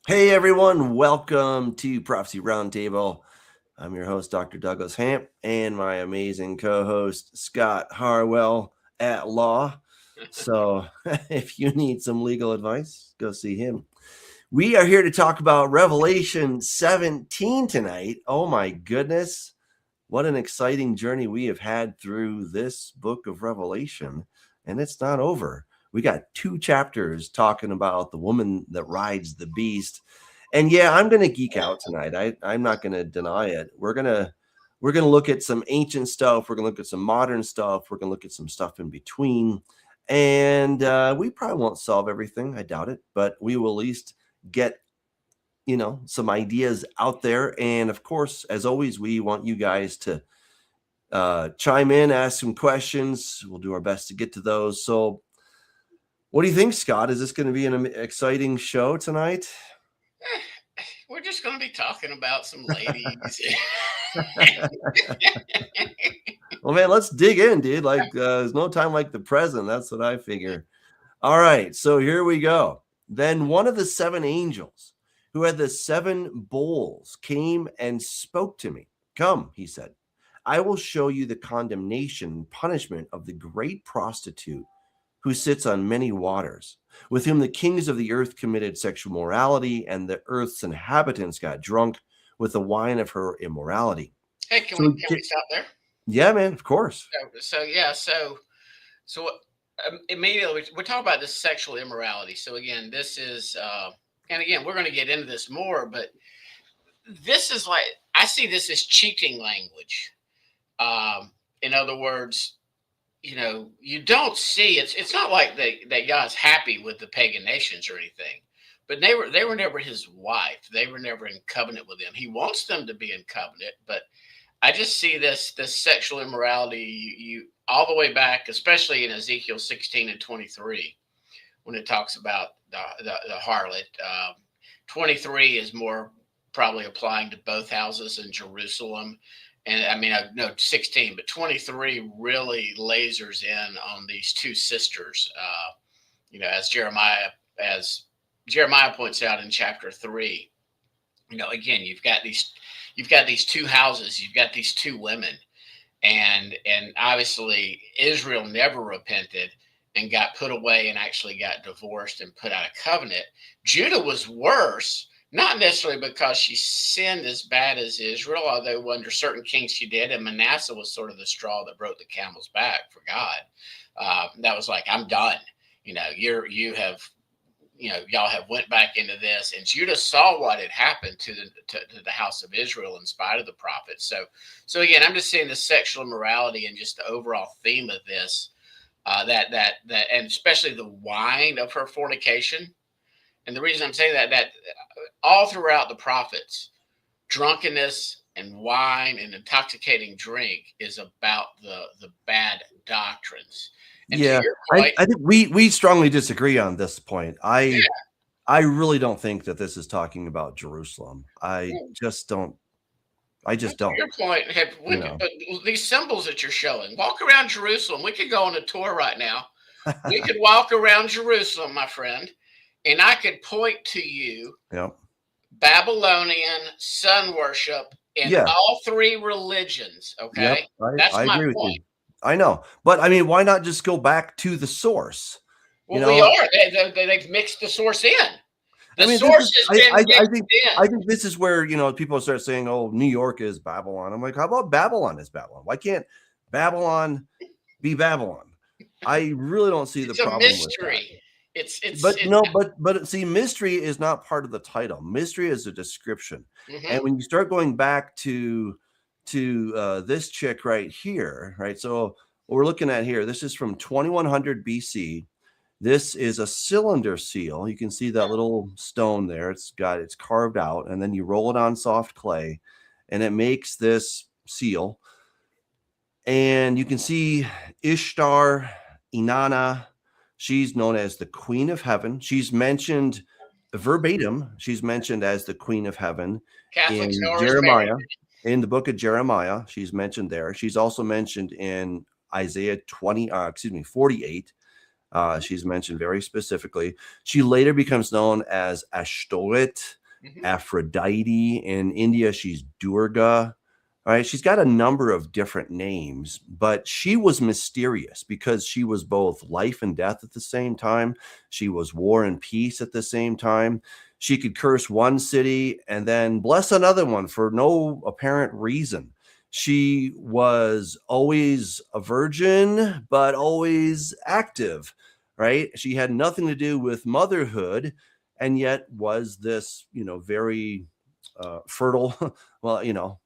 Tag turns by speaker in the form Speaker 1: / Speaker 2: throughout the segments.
Speaker 1: Hey everyone, welcome to Prophecy Roundtable. I'm your host, Dr. Douglas Hamp, and my amazing co-host, Scott Harwell at Law. So if you need some legal advice, go see him. We are here to talk about Revelation 17 tonight. Oh my goodness, what an exciting journey we have had through this book of Revelation, and it's not over. We got 2 chapters talking about the woman that rides the beast. And yeah, I'm going to geek out tonight. I'm not going to deny it. We're going to look at some ancient stuff. We're going to look at some modern stuff. We're going to look at some stuff in between. And we probably won't solve everything. I doubt it. But we will at least get some ideas out there. And of course, as always, we want you guys to chime in, ask some questions. We'll do our best to get to those. So what do you think, Scott? Is this going to be an exciting show tonight?
Speaker 2: We're just going to be talking about some ladies.
Speaker 1: Well, man, let's dig in, dude. Like, there's no time like the present. That's what I figure. All right, so here we go. Then one of the 7 angels who had the 7 bowls came and spoke to me. Come, he said, I will show you the condemnation and punishment of the great prostitute who sits on many waters, with whom the kings of the earth committed sexual morality, and the earth's inhabitants got drunk with the wine of her immorality.
Speaker 2: Hey, can
Speaker 1: So,
Speaker 2: we stop there?
Speaker 1: yeah, man, of course.
Speaker 2: So immediately we talk about this sexual immorality. So again, this is, and again, we're going to get into this more, but this is like I see this as cheating language. In other words, you don't see it's not like that God's happy with the pagan nations or anything, but they were never his wife. They were never in covenant with him. He wants them to be in covenant, but I just see this sexual immorality you all the way back, especially in Ezekiel 16 and 23, when it talks about the harlot. 23 is more probably applying to both houses in Jerusalem. And I mean, I know 16, but 23 really lasers in on these 2 sisters. As Jeremiah points out in chapter 3. Again, you've got these 2 houses, you've got these 2 women, and obviously Israel never repented and got put away and actually got divorced and put out of covenant. Judah was worse, not necessarily because she sinned as bad as Israel, although under certain kings she did, and Manasseh was sort of the straw that broke the camel's back for God. That was like, I'm done. Y'all have went back into this, and Judah saw what had happened to the house of Israel in spite of the prophets. So again, I'm just seeing the sexual immorality and just the overall theme of this, that and especially the wine of her fornication. And the reason I'm saying that all throughout the prophets, drunkenness and wine and intoxicating drink is about the bad doctrines. And to
Speaker 1: Yeah,
Speaker 2: your point,
Speaker 1: I think we strongly disagree on this point.
Speaker 2: yeah,
Speaker 1: I really don't think that this is talking about Jerusalem. I
Speaker 2: well,
Speaker 1: just don't. I
Speaker 2: well,
Speaker 1: just
Speaker 2: to
Speaker 1: don't.
Speaker 2: your point,
Speaker 1: You know.
Speaker 2: but these symbols that you're showing, walk around Jerusalem. We could go on a tour right now. We could walk around Jerusalem, my friend, and I could point to you
Speaker 1: Yeah.
Speaker 2: Babylonian sun worship in
Speaker 1: Yeah.
Speaker 2: all 3 religions.
Speaker 1: Yep.
Speaker 2: Okay,
Speaker 1: I
Speaker 2: that's my
Speaker 1: agree with
Speaker 2: point.
Speaker 1: you. I know, but I mean, why not just go back to the source? You
Speaker 2: Well, we
Speaker 1: know,
Speaker 2: are. They've mixed the source in.
Speaker 1: I
Speaker 2: The
Speaker 1: mean, this
Speaker 2: source
Speaker 1: is
Speaker 2: has been
Speaker 1: I
Speaker 2: mixed
Speaker 1: think
Speaker 2: in.
Speaker 1: this is where people start saying, "Oh, New York is Babylon." I'm like, how about Babylon is Babylon? Why can't Babylon be Babylon? I really don't see the
Speaker 2: It's a
Speaker 1: problem with that.
Speaker 2: mystery. It's
Speaker 1: But no, but see, mystery is not part of the title. Mystery is a description, and
Speaker 2: mm-hmm.
Speaker 1: when you start going back to this chick right here, right? So what we're looking at here, this is from 2100 BC. This is a cylinder seal. You can see that little stone there. It's carved out, and then you roll it on soft clay, and it makes this seal. And you can see Ishtar, Inanna. She's known as the Queen of Heaven. She's mentioned verbatim. She's mentioned as the Queen of Heaven
Speaker 2: Catholics
Speaker 1: in
Speaker 2: know her as Mary.
Speaker 1: Jeremiah, in the book of Jeremiah. She's mentioned there. She's also mentioned in Isaiah 48. She's mentioned very specifically. She later becomes known as Ashtoret, Aphrodite. In India, she's Durga. All right, she's got a number of different names, but she was mysterious because she was both life and death at the same time. She was war and peace at the same time. She could curse one city and then bless another one for no apparent reason. She was always a virgin, but always active, right? She had nothing to do with motherhood, and yet was this, very fertile, well,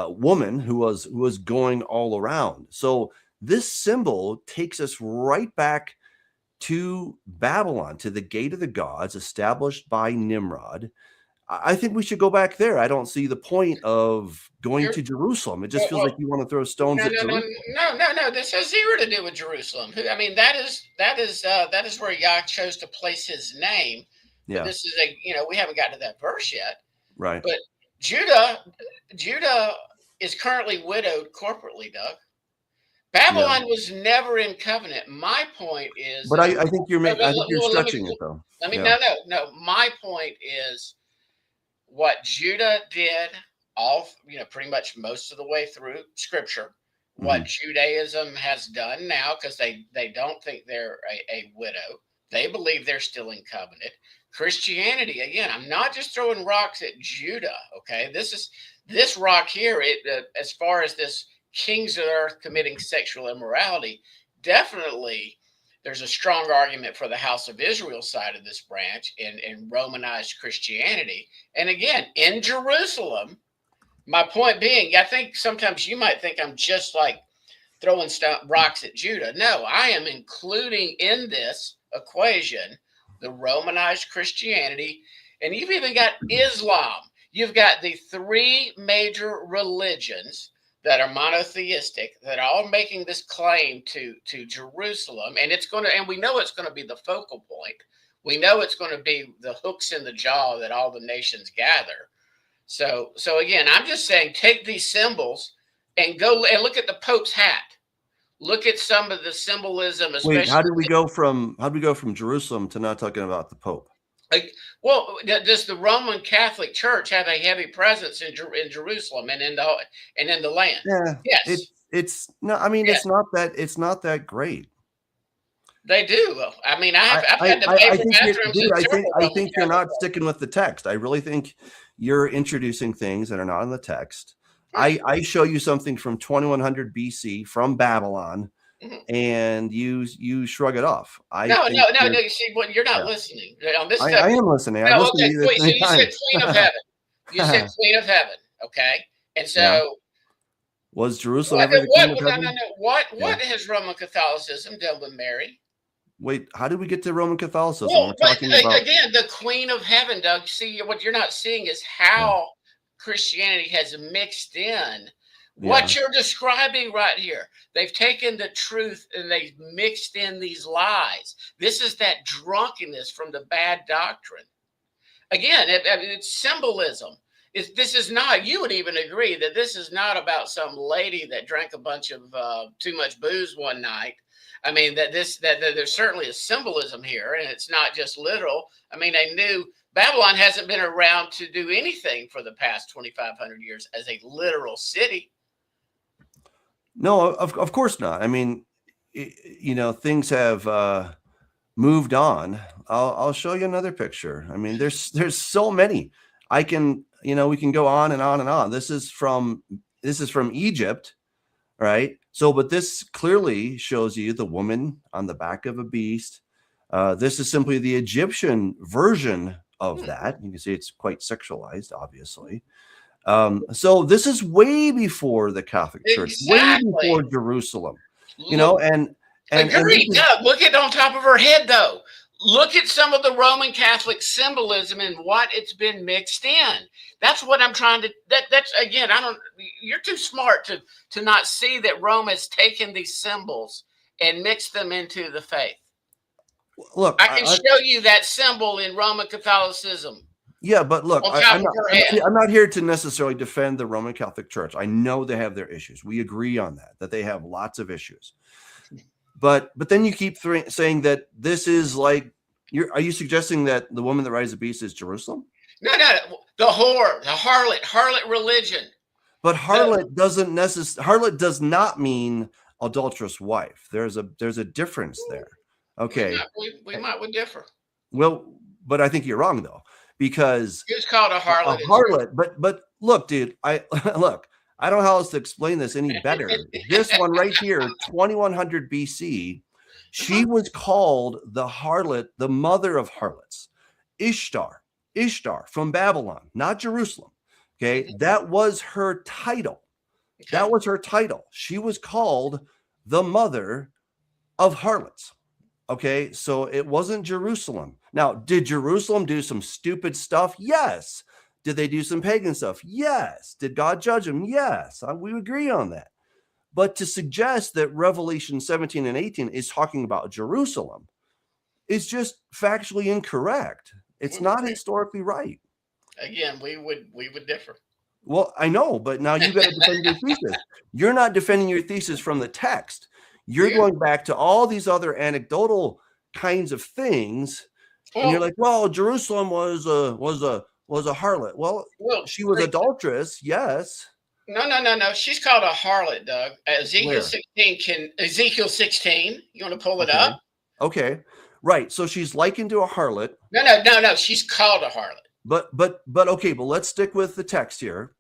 Speaker 1: woman who was going all around. So this symbol takes us right back to Babylon, to the gate of the gods established by Nimrod. I think we should go back there. I don't see the point of going to Jerusalem. It just feels like you want to throw stones at Jerusalem.
Speaker 2: No. This has zero to do with Jerusalem. I mean, that is where Yah chose to place His name. Yeah. This is we haven't gotten to that verse yet.
Speaker 1: Right.
Speaker 2: But Judah is currently widowed corporately, Doug. Babylon was never in covenant. My point is,
Speaker 1: but I think you're stretching it though.
Speaker 2: No. My point is what Judah did pretty much most of the way through Scripture. What Judaism has done now, because they don't think they're a widow. They believe they're still in covenant. Christianity, again, I'm not just throwing rocks at Judah. Okay, this rock here. As far as this kings of the earth committing sexual immorality, definitely there's a strong argument for the house of Israel side of this branch in Romanized Christianity. And again, in Jerusalem, my point being, I think sometimes you might think I'm just like throwing rocks at Judah. No, I am including in this equation the Romanized Christianity, and you've even got Islam. You've got the three major religions that are monotheistic, that are all making this claim to Jerusalem, and we know it's going to be the focal point. We know it's going to be the hooks in the jaw that all the nations gather. So again, I'm just saying, take these symbols and go and look at the Pope's hat. Look at some of the symbolism. Especially
Speaker 1: Wait, how did we go from Jerusalem to not talking about the Pope?
Speaker 2: Does the Roman Catholic Church have a heavy presence in Jerusalem and in the land?
Speaker 1: Yeah. Yes. It's no. I mean, it's not that great.
Speaker 2: They do. I mean, I've had to pay for bathrooms.
Speaker 1: I think you're not sticking with the text. I really think you're introducing things that are not in the text. I show you something from 2100 BC from Babylon, and you shrug it off.
Speaker 2: No. You see, you're not listening on this.
Speaker 1: I am listening.
Speaker 2: No, okay. Wait, so you said Queen of Heaven. You said Queen of Heaven. Okay, and so
Speaker 1: was Jerusalem ever the Queen of Heaven?
Speaker 2: No. What has Roman Catholicism done with Mary?
Speaker 1: Wait, how did we get to Roman Catholicism?
Speaker 2: Well, again, the Queen of Heaven, Doug. See, what you're not seeing is how Christianity has mixed in what you're describing right here. They've taken the truth and they've mixed in these lies. This is that drunkenness from the bad doctrine. Again, it's symbolism. This is not, you would even agree that this is not about some lady that drank a bunch of too much booze one night. I mean, that there's certainly a symbolism here, and it's not just literal. I mean, they knew Babylon hasn't been around to do anything for the past 2,500 years as a literal city.
Speaker 1: No, of course not. I mean, things have moved on. I'll show you another picture. I mean, there's so many. We can go on and on and on. This is from Egypt, right? So, but this clearly shows you the woman on the back of a beast. This is simply the Egyptian version of that. You can see it's quite sexualized, obviously. So this is way before the Catholic Church, way before Jerusalem, and
Speaker 2: Doug, look at on top of her head, though. Look at some of the Roman Catholic symbolism and what it's been mixed in. That's what I'm trying to, that's again, you're too smart to not see that Rome has taken these symbols and mixed them into the faith.
Speaker 1: Look,
Speaker 2: I can show you that symbol in Roman Catholicism.
Speaker 1: Yeah, but look, I'm not here to necessarily defend the Roman Catholic Church. I know they have their issues. We agree on that they have lots of issues. But then you keep saying that this is like, are you suggesting that the woman that rides the beast is Jerusalem?
Speaker 2: No, the whore, the harlot religion.
Speaker 1: But harlot does not mean adulterous wife. There's a difference there. Okay.
Speaker 2: We might would differ.
Speaker 1: Well, but I think you're wrong though, because
Speaker 2: It's called a harlot.
Speaker 1: A harlot. But look, dude, look. I don't know how else to explain this any better. This one right here, 2100 BC, she was called the harlot, the mother of harlots, Ishtar from Babylon, not Jerusalem. Okay, that was her title. That was her title. She was called the mother of harlots. Okay, so it wasn't Jerusalem. Now, did Jerusalem do some stupid stuff? Yes. Did they do some pagan stuff? Yes. Did God judge them? Yes. We agree on that. But to suggest that Revelation 17 and 18 is talking about Jerusalem is just factually incorrect. It's not historically right.
Speaker 2: Again, we would differ.
Speaker 1: Well, I know, but now you got to defend your thesis. You're not defending your thesis from the text. You're going back to all these other anecdotal kinds of things, and you're like, "Well, Jerusalem was a harlot." Well, she was adulterous, yes.
Speaker 2: No. She's called a harlot, Doug. Ezekiel 16. You want to pull it up?
Speaker 1: Okay, right. So she's likened to a harlot.
Speaker 2: No. She's called a harlot.
Speaker 1: But okay, but let's stick with the text here.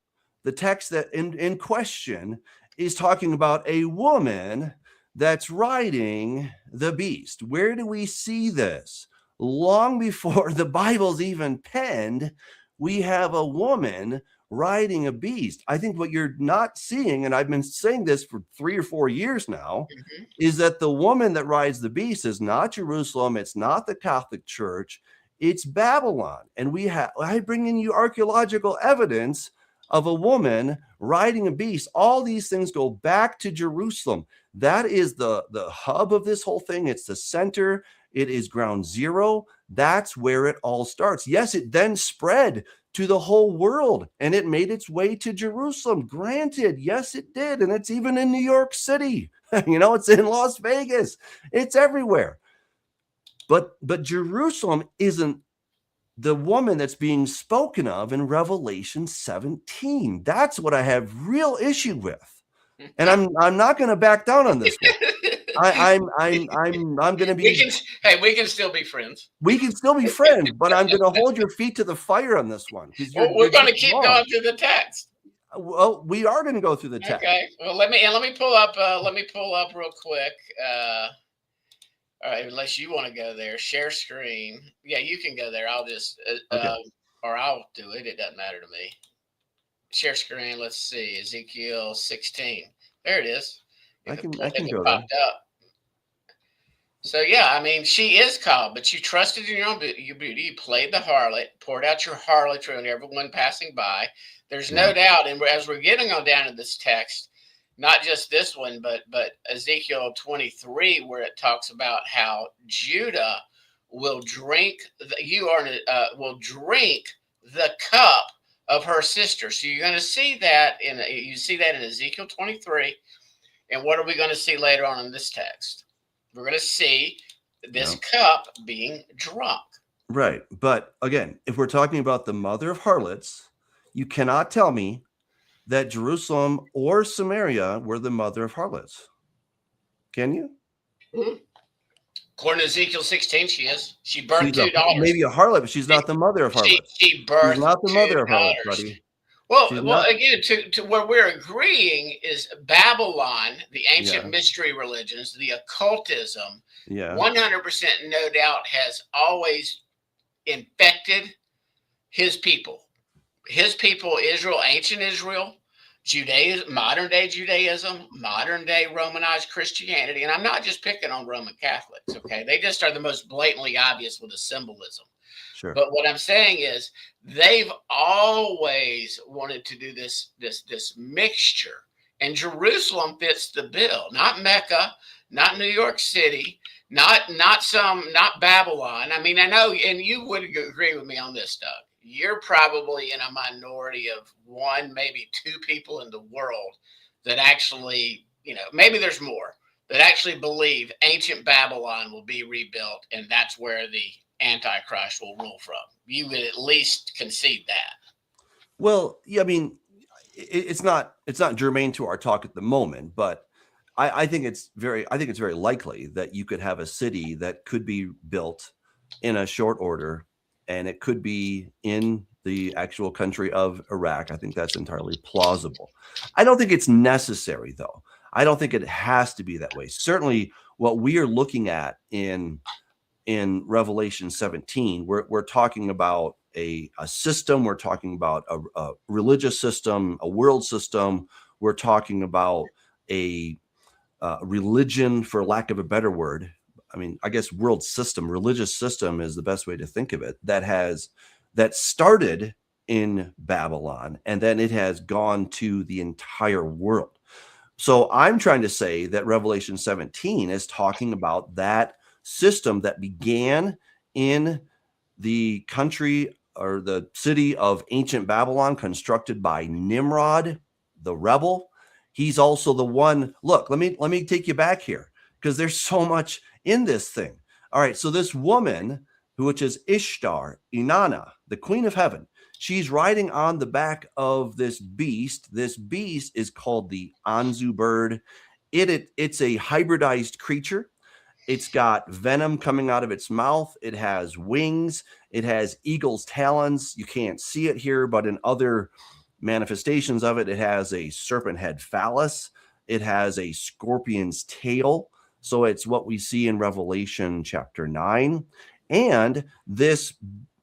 Speaker 1: The text that in question is talking about a woman that's riding the beast. Where do we see this? Long before the Bible's even penned, we have a woman riding a beast. I think what you're not seeing, and I've been saying this for 3 or 4 years now, is that the woman that rides the beast is not Jerusalem. It's not the Catholic Church. It's Babylon. And I bring in you archaeological evidence of a woman riding a beast. All these things go back to Jerusalem. That is the hub of this whole thing. It's the center. It is ground zero. That's where it all starts. Yes, it then spread to the whole world and it made its way to Jerusalem. Granted, yes, it did. And it's even in New York City. It's in Las Vegas. It's everywhere. But Jerusalem isn't the woman that's being spoken of in Revelation 17. That's what I have real issue with. And I'm not going to back down on this one. I'm going to be.
Speaker 2: We can still be friends.
Speaker 1: We can still be friends, but I'm going to hold your feet to the fire on this one.
Speaker 2: We're going to keep going through the text.
Speaker 1: Well, we are going to go through the text.
Speaker 2: Okay. Well, let me pull up. Real quick. All right, unless you want to go there, share screen. Yeah, you can go there. I'll just, or I'll do it. It doesn't matter to me. Share screen. Let's see, Ezekiel 16. There it is.
Speaker 1: I can go there.
Speaker 2: Up. So yeah, I mean, she is called, but you trusted in your own beauty. You played the harlot, poured out your harlotry on everyone passing by. There's no doubt, and as we're getting on down to this text, not just this one, but Ezekiel 23, where it talks about how Judah will drink will drink the cup of her sister. So you're going to see that in Ezekiel 23. And what are we going to see later on in this text? We're going to see this cup being drunk.
Speaker 1: Right. But again, if we're talking about the mother of harlots, you cannot tell me that Jerusalem or Samaria were the mother of harlots. Can you?
Speaker 2: Mm-hmm. According to Ezekiel 16, she is. She burned 2 daughters.
Speaker 1: Maybe a harlot, but she's not the mother of harlots.
Speaker 2: She's not
Speaker 1: the mother of harlots, buddy.
Speaker 2: Well, again, to where we're agreeing is Babylon, the ancient mystery religions, the occultism, 100% no doubt has always infected his people. His people, Israel, ancient Israel, Judaism, modern day Judaism, modern day Romanized Christianity. And I'm not just picking on Roman Catholics, okay? They just are the most blatantly obvious with the symbolism.
Speaker 1: Sure.
Speaker 2: But what I'm saying is they've always wanted to do this mixture. And Jerusalem fits the bill, not Mecca, not New York City, not Babylon. I mean, I know, and you would agree with me on this, Doug. You're probably in a minority of 1, maybe 2 people in the world that actually, maybe there's more, that actually believe ancient Babylon will be rebuilt, and that's where the Antichrist will rule from. You would at least concede that.
Speaker 1: Well, yeah, I mean, it's not germane to our talk at the moment, but I think it's very likely that you could have a city that could be built in a short order, and it could be in the actual country of Iraq. I think that's entirely plausible. I don't think it's necessary, though. I don't think it has to be that way. Certainly, what we are looking at in Revelation 17, we're talking about a system. We're talking about a religious system, a world system. We're talking about a religion, for lack of a better word. I mean, I guess world system, religious system is the best way to think of it. That started in Babylon, and then it has gone to the entire world. So I'm trying to say that Revelation 17 is talking about that system that began in the country or the city of ancient Babylon, constructed by Nimrod, the rebel. He's also the one. Look, let me take you back here, because there's so much in this thing. All right, so this woman, which is Ishtar, Inanna, the queen of heaven, she's riding on the back of this beast. This beast is called the Anzu bird. It's a hybridized creature. It's got venom coming out of its mouth. It has wings. It has eagle's talons. You can't see it here, but in other manifestations of it, it has a serpent head phallus. It has a scorpion's tail. So it's what we see in Revelation chapter 9. And this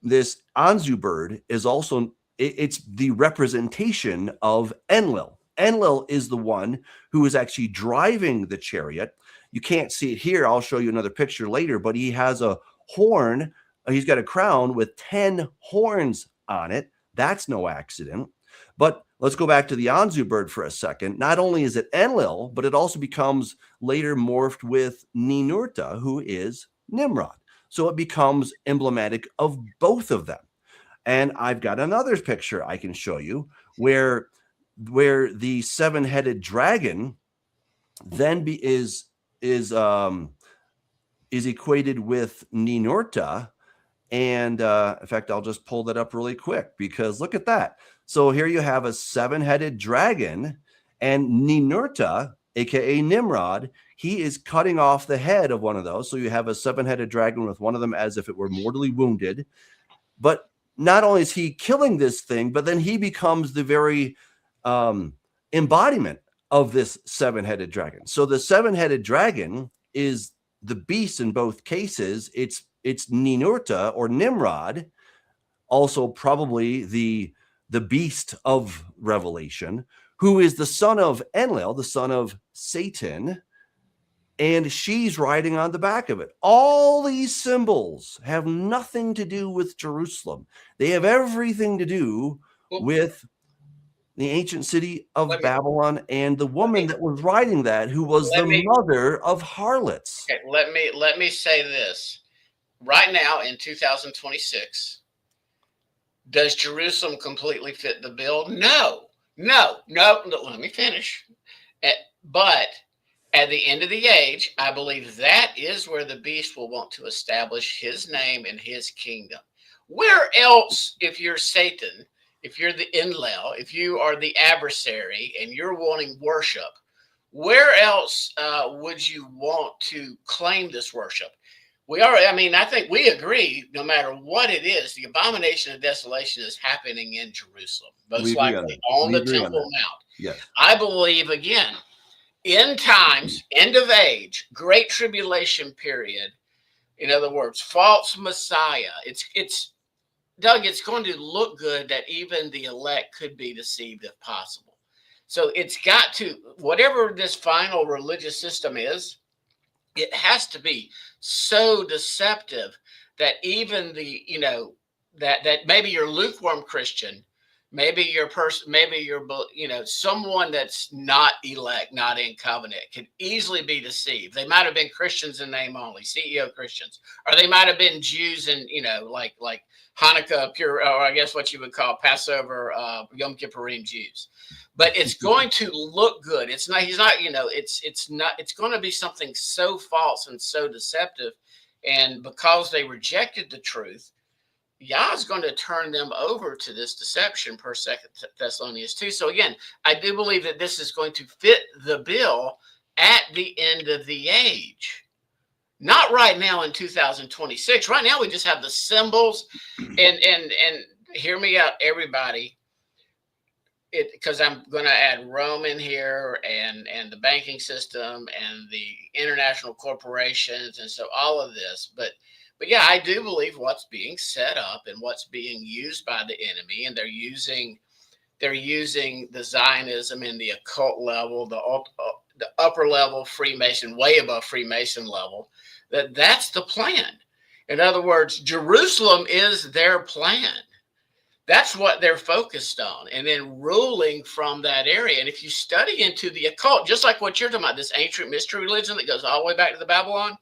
Speaker 1: Anzu bird is also, it's the representation of Enlil. Enlil is the one who is actually driving the chariot. You can't see it here. I'll show you another picture later, but he has a horn. He's got a crown with 10 horns on it. That's no accident. But let's go back to the Anzu bird for a second. Not only is it Enlil, but it also becomes later morphed with Ninurta, who is Nimrod. So it becomes emblematic of both of them. And I've got another picture I can show you where the seven-headed dragon then is equated with Ninurta. And in fact, I'll just pull that up really quick, because look at that. So here you have a seven-headed dragon, and Ninurta, aka Nimrod, he is cutting off the head of one of those. So you have a seven-headed dragon with one of them as if it were mortally wounded. But not only is he killing this thing, but then he becomes the very embodiment of this seven-headed dragon. So the seven-headed dragon is the beast in both cases. It's Ninurta, or Nimrod, also probably the beast of Revelation, who is the son of Enlil, the son of Satan, and she's riding on the back of it. All these symbols have nothing to do with Jerusalem. They have everything to do with the ancient city of Babylon and the woman that was riding that, who was the mother of harlots.
Speaker 2: Okay, let me say this. Right now in 2026, does Jerusalem completely fit the bill? No. Let me finish. But at the end of the age, I believe that is where the beast will want to establish his name and his kingdom. Where else, if you're Satan, if you're the Enlil, if you are the adversary and you're wanting worship, where else would you want to claim this worship? I think we agree, no matter what it is, the abomination of desolation is happening in Jerusalem, most likely on the Temple Mount.
Speaker 1: Yes.
Speaker 2: I believe, again, end times, end of age, great tribulation period. In other words, false Messiah. It's Doug, it's going to look good that even the elect could be deceived if possible. So it's got to, whatever this final religious system is, it has to be so deceptive that even that maybe your lukewarm Christian Maybe your person, maybe your, someone that's not elect, not in covenant, could easily be deceived. They might have been Christians in name only, CEO Christians, or they might have been Jews and like Hanukkah, pure, or I guess what you would call Passover, Yom Kippurim Jews. But it's going to look good. It's not. He's not. It's not. It's going to be something so false and so deceptive, and because they rejected the truth, Yah's going to turn them over to this deception per Second Thessalonians 2. So again, I do believe that this is going to fit the bill at the end of the age. Not right now in 2026. Right now we just have the symbols, and hear me out, everybody. Because I'm going to add Rome in here, and the banking system and the international corporations, and so all of this, but yeah, I do believe what's being set up and what's being used by the enemy, and they're using the Zionism in the occult level, the upper level Freemason, way above Freemason level. That's the plan. In other words, Jerusalem is their plan. That's what they're focused on, and then ruling from that area. And if you study into the occult, just like what you're talking about, this ancient mystery religion that goes all the way back to the Babylon,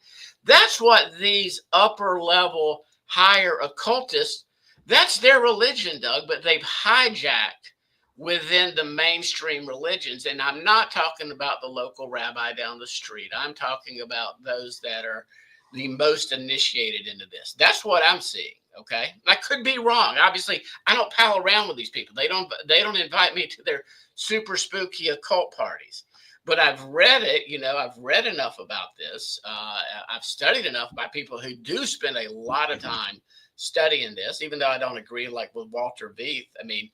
Speaker 2: that's what these upper level, higher occultists, that's their religion, Doug, but they've hijacked within the mainstream religions. And I'm not talking about the local rabbi down the street. I'm talking about those that are the most initiated into this. That's what I'm seeing. Okay. I could be wrong. Obviously, I don't pal around with these people. They don't invite me to their super spooky occult parties. But I've read it, I've read enough about this. I've studied enough by people who do spend a lot of time studying this, even though I don't agree like with Walter Veith. I mean,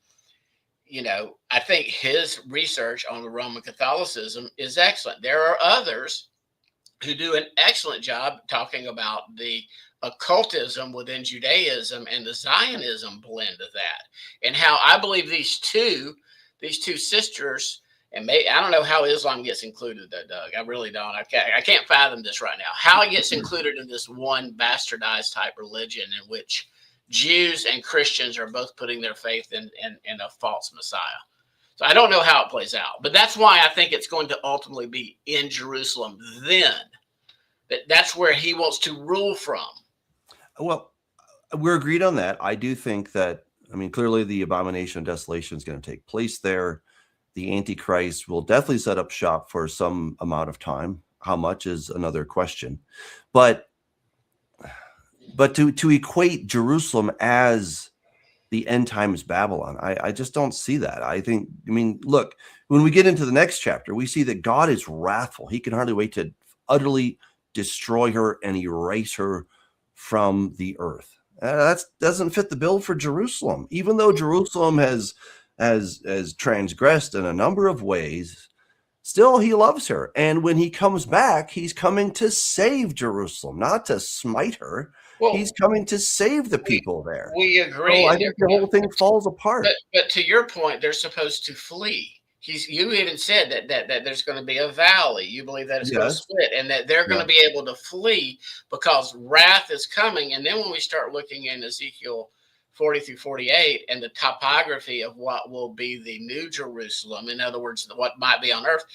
Speaker 2: I think his research on the Roman Catholicism is excellent. There are others who do an excellent job talking about the occultism within Judaism and the Zionism blend of that, and how I believe these two sisters. And I don't know how Islam gets included, though, Doug. I really don't. I can't fathom this right now. How it gets included in this one bastardized type religion in which Jews and Christians are both putting their faith in a false Messiah. So I don't know how it plays out. But that's why I think it's going to ultimately be in Jerusalem then. That's where he wants to rule from.
Speaker 1: Well, we're agreed on that. I do think that, clearly the abomination of desolation is going to take place there. The Antichrist will definitely set up shop for some amount of time. How much is another question. But to equate Jerusalem as the end times Babylon, I just don't see that. Look, when we get into the next chapter, we see that God is wrathful. He can hardly wait to utterly destroy her and erase her from the earth. That doesn't fit the bill for Jerusalem, even though Jerusalem has transgressed in a number of ways. Still, he loves her. And when he comes back, he's coming to save Jerusalem, not to smite her. Well, he's coming to save the people there.
Speaker 2: We agree.
Speaker 1: So I think the whole thing falls apart.
Speaker 2: But to your point, they're supposed to flee. You even said that there's going to be a valley. You believe that it's going to split, and that they're going to be able to flee because wrath is coming. And then when we start looking in Ezekiel 40 through 48 and the topography of what will be the new Jerusalem, in other words, what might be on earth,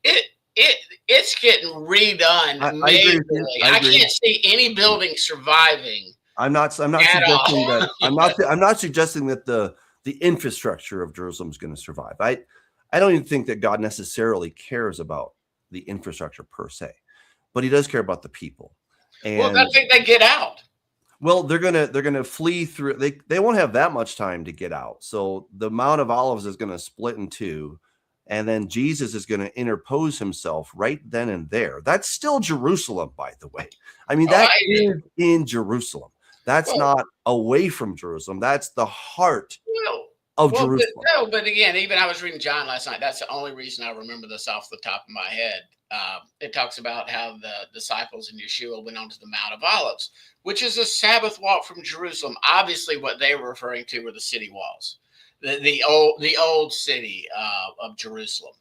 Speaker 2: it's getting redone. I can't see any building surviving.
Speaker 1: I'm not suggesting that. I'm not suggesting that the infrastructure of Jerusalem is going to survive. I don't even think that God necessarily cares about the infrastructure per se, but he does care about the people. And
Speaker 2: I think they get out.
Speaker 1: Well, they're gonna flee through. They won't have that much time to get out. So the Mount of Olives is going to split in two, and then Jesus is going to interpose himself right then and there. That's still Jerusalem, by the way. That is in Jerusalem. That's not away from Jerusalem. That's the heart of Jerusalem.
Speaker 2: But again, even I was reading John last night. That's the only reason I remember this off the top of my head. It talks about how the disciples and Yeshua went onto the Mount of Olives, which is a Sabbath walk from Jerusalem. Obviously, what they were referring to were the city walls, the old city of Jerusalem.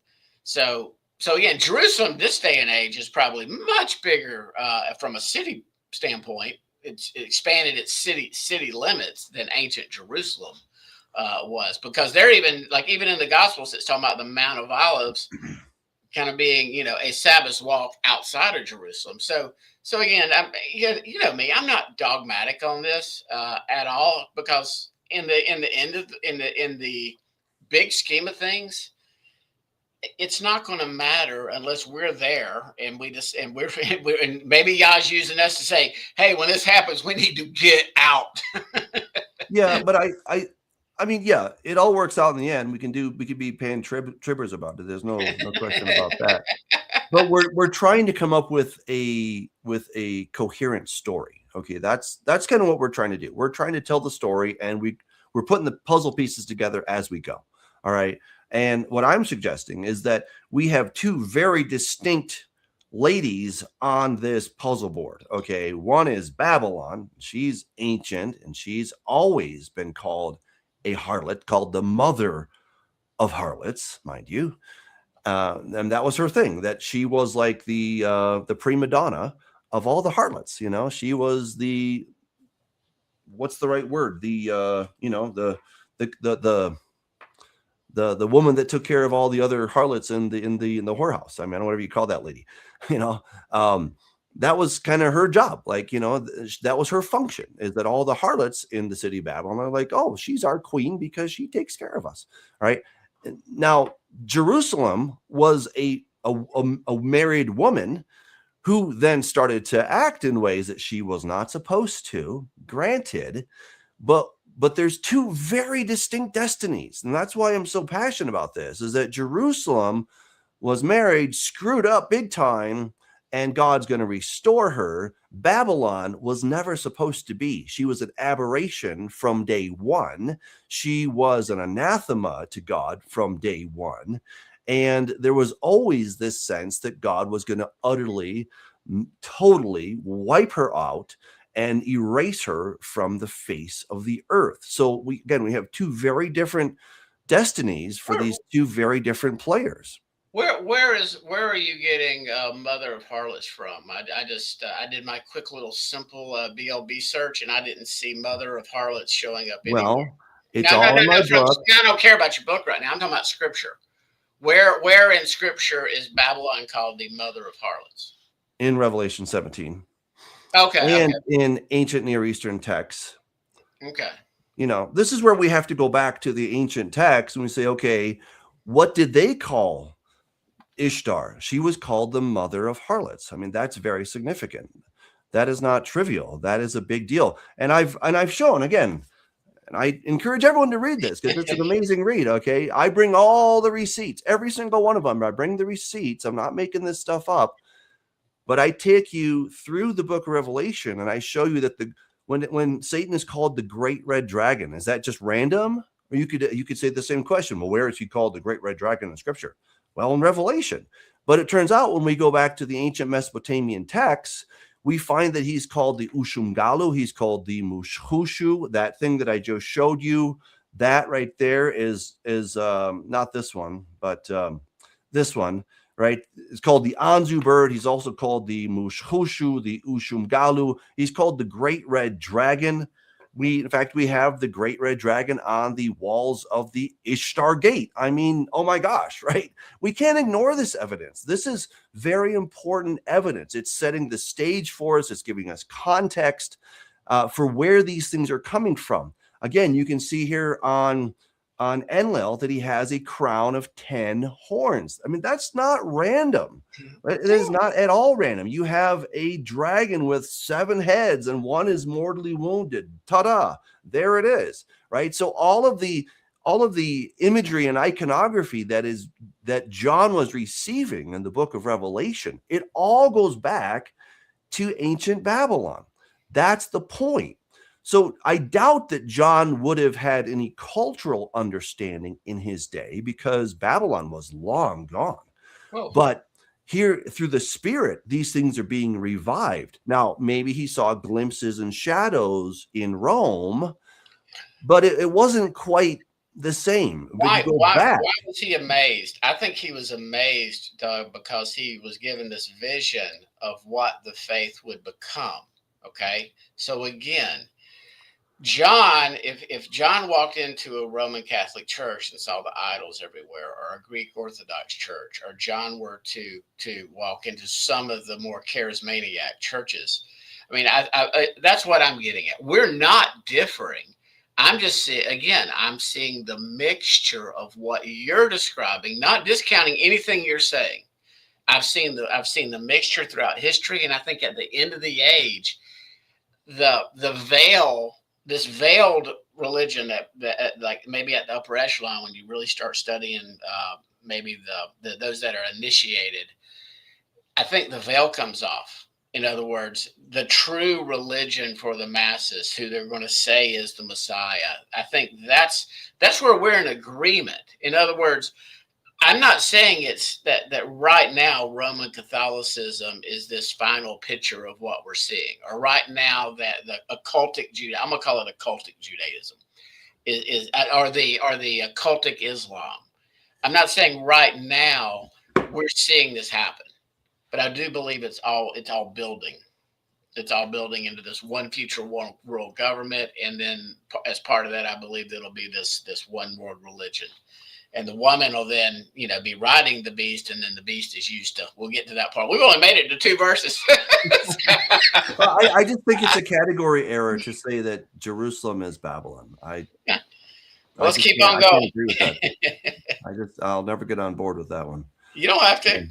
Speaker 2: So again, Jerusalem this day and age is probably much bigger from a city standpoint. It's expanded its city limits than ancient Jerusalem. was, because they're even in the Gospels, it's talking about the Mount of Olives kind of being, a Sabbath walk outside of Jerusalem. So again, you know me, I'm not dogmatic on this at all, because in the big scheme of things, it's not going to matter unless we're there, and and maybe God's using us to say, hey, when this happens, we need to get out.
Speaker 1: Yeah, but I mean, yeah, it all works out in the end. We could be paying tribbers about it. There's no question about that. But we're trying to come up with a coherent story. Okay, that's kind of what we're trying to do. We're trying to tell the story, and we're putting the puzzle pieces together as we go. All right. And what I'm suggesting is that we have two very distinct ladies on this puzzle board. Okay, one is Babylon. She's ancient, and she's always been called a harlot, called the mother of harlots, mind you. And that was her thing, that she was like the prima donna of all the harlots. She was what's the right word? The woman that took care of all the other harlots in the whorehouse. I mean, whatever you call that lady, you know, that was kind of her job. Like, that was her function, is that all the harlots in the city of Babylon are like, oh, she's our queen because she takes care of us. Right now, Jerusalem was a married woman who then started to act in ways that she was not supposed to, granted, but there's two very distinct destinies. And that's why I'm so passionate about this, is that Jerusalem was married, screwed up big time, and God's going to restore her. Babylon was never supposed to be. She was an aberration from day one. She was an anathema to God from day one. And there was always this sense that God was going to utterly, totally wipe her out and erase her from the face of the earth. So we have two very different destinies for these two very different players.
Speaker 2: Where are you getting Mother of Harlots from? I did my quick little simple BLB search, and I didn't see Mother of Harlots showing up anywhere.
Speaker 1: Well, it's all in my book.
Speaker 2: I don't care about your book right now. I'm talking about Scripture. Where in Scripture is Babylon called the Mother of Harlots?
Speaker 1: In Revelation 17.
Speaker 2: Okay.
Speaker 1: And in ancient Near Eastern texts.
Speaker 2: Okay.
Speaker 1: This is where we have to go back to the ancient texts and we say, okay, what did they call Ishtar? She was called the mother of harlots. I mean, that's very significant. That is not trivial. That is a big deal. And I've shown, again, and I encourage everyone to read this because it's an amazing read. Okay. I bring all the receipts, every single one of them. I bring the receipts. I'm not making this stuff up, but I take you through the book of Revelation and I show you that when Satan is called the great red dragon, is that just random? Or you could say the same question. Well, where is he called the great red dragon in Scripture? Well, in Revelation. But it turns out when we go back to the ancient Mesopotamian texts, we find that he's called the Ushumgalu. He's called the Mushhushu. That thing that I just showed you, that right there is not this one, but this one, right? It's called the Anzu bird. He's also called the Mushhushu, the Ushumgalu. He's called the Great Red Dragon. In fact, we have the Great Red Dragon on the walls of the Ishtar Gate. I mean, oh my gosh, right? We can't ignore this evidence. This is very important evidence. It's setting the stage for us. It's giving us context for where these things are coming from. Again, you can see here on Enlil that he has a crown of 10 horns. I mean, that's not random. It is not at all random. You have a dragon with 7 heads and one is mortally wounded. Ta-da! There it is, right? So all of the imagery and iconography that John was receiving in the book of Revelation, it all goes back to ancient Babylon. That's the point. So I doubt that John would have had any cultural understanding in his day because Babylon was long gone. Whoa. But here, through the Spirit, these things are being revived. Now, maybe he saw glimpses and shadows in Rome, but it wasn't quite the same.
Speaker 2: Why was he amazed? I think he was amazed, Doug, because he was given this vision of what the faith would become. Okay, so again, John, if John walked into a Roman Catholic church and saw the idols everywhere, or a Greek Orthodox church, or John were to walk into some of the more charismaniac churches, I mean, that's what I'm getting at. We're not differing. I'm just seeing, again, I'm seeing the mixture of what you're describing, not discounting anything you're saying. I've seen the mixture throughout history, and I think at the end of the age, the veil, this veiled religion that like maybe at the upper echelon, when you really start studying maybe those that are initiated, I think the veil comes off. In other words, the true religion for the masses, who they're going to say is the Messiah. I think that's where we're in agreement. In other words, I'm not saying it's that right now Roman Catholicism is this final picture of what we're seeing, or right now that the occultic Judaism, I'm gonna call it occultic Judaism, is or the occultic Islam. I'm not saying right now we're seeing this happen, but I do believe it's all building. It's all building into this one future one world government, and then as part of that, I believe that'll be this one world religion. And the woman will then, be riding the beast, and then the beast is used to. We'll get to that part. We've only made it to 2 verses.
Speaker 1: Well, I just think it's a category error to say that Jerusalem is Babylon.
Speaker 2: Let's keep on going. I can't agree
Speaker 1: with that. I'll never get on board with that one.
Speaker 2: You don't have to.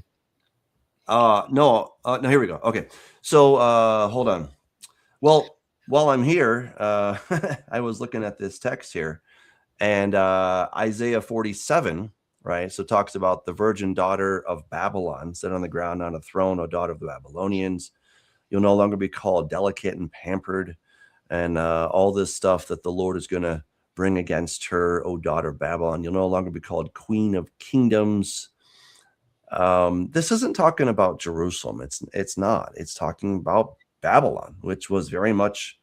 Speaker 1: No, here we go. Okay. So, hold on. Well, while I'm here, I was looking at this text here, and Isaiah 47, right? So talks about the virgin daughter of Babylon, sit on the ground on a throne, O daughter of the Babylonians. You'll no longer be called delicate and pampered, and all this stuff that the Lord is going to bring against her, O daughter of Babylon. You'll no longer be called queen of kingdoms. This isn't talking about Jerusalem. It's not. It's talking about Babylon, which was very much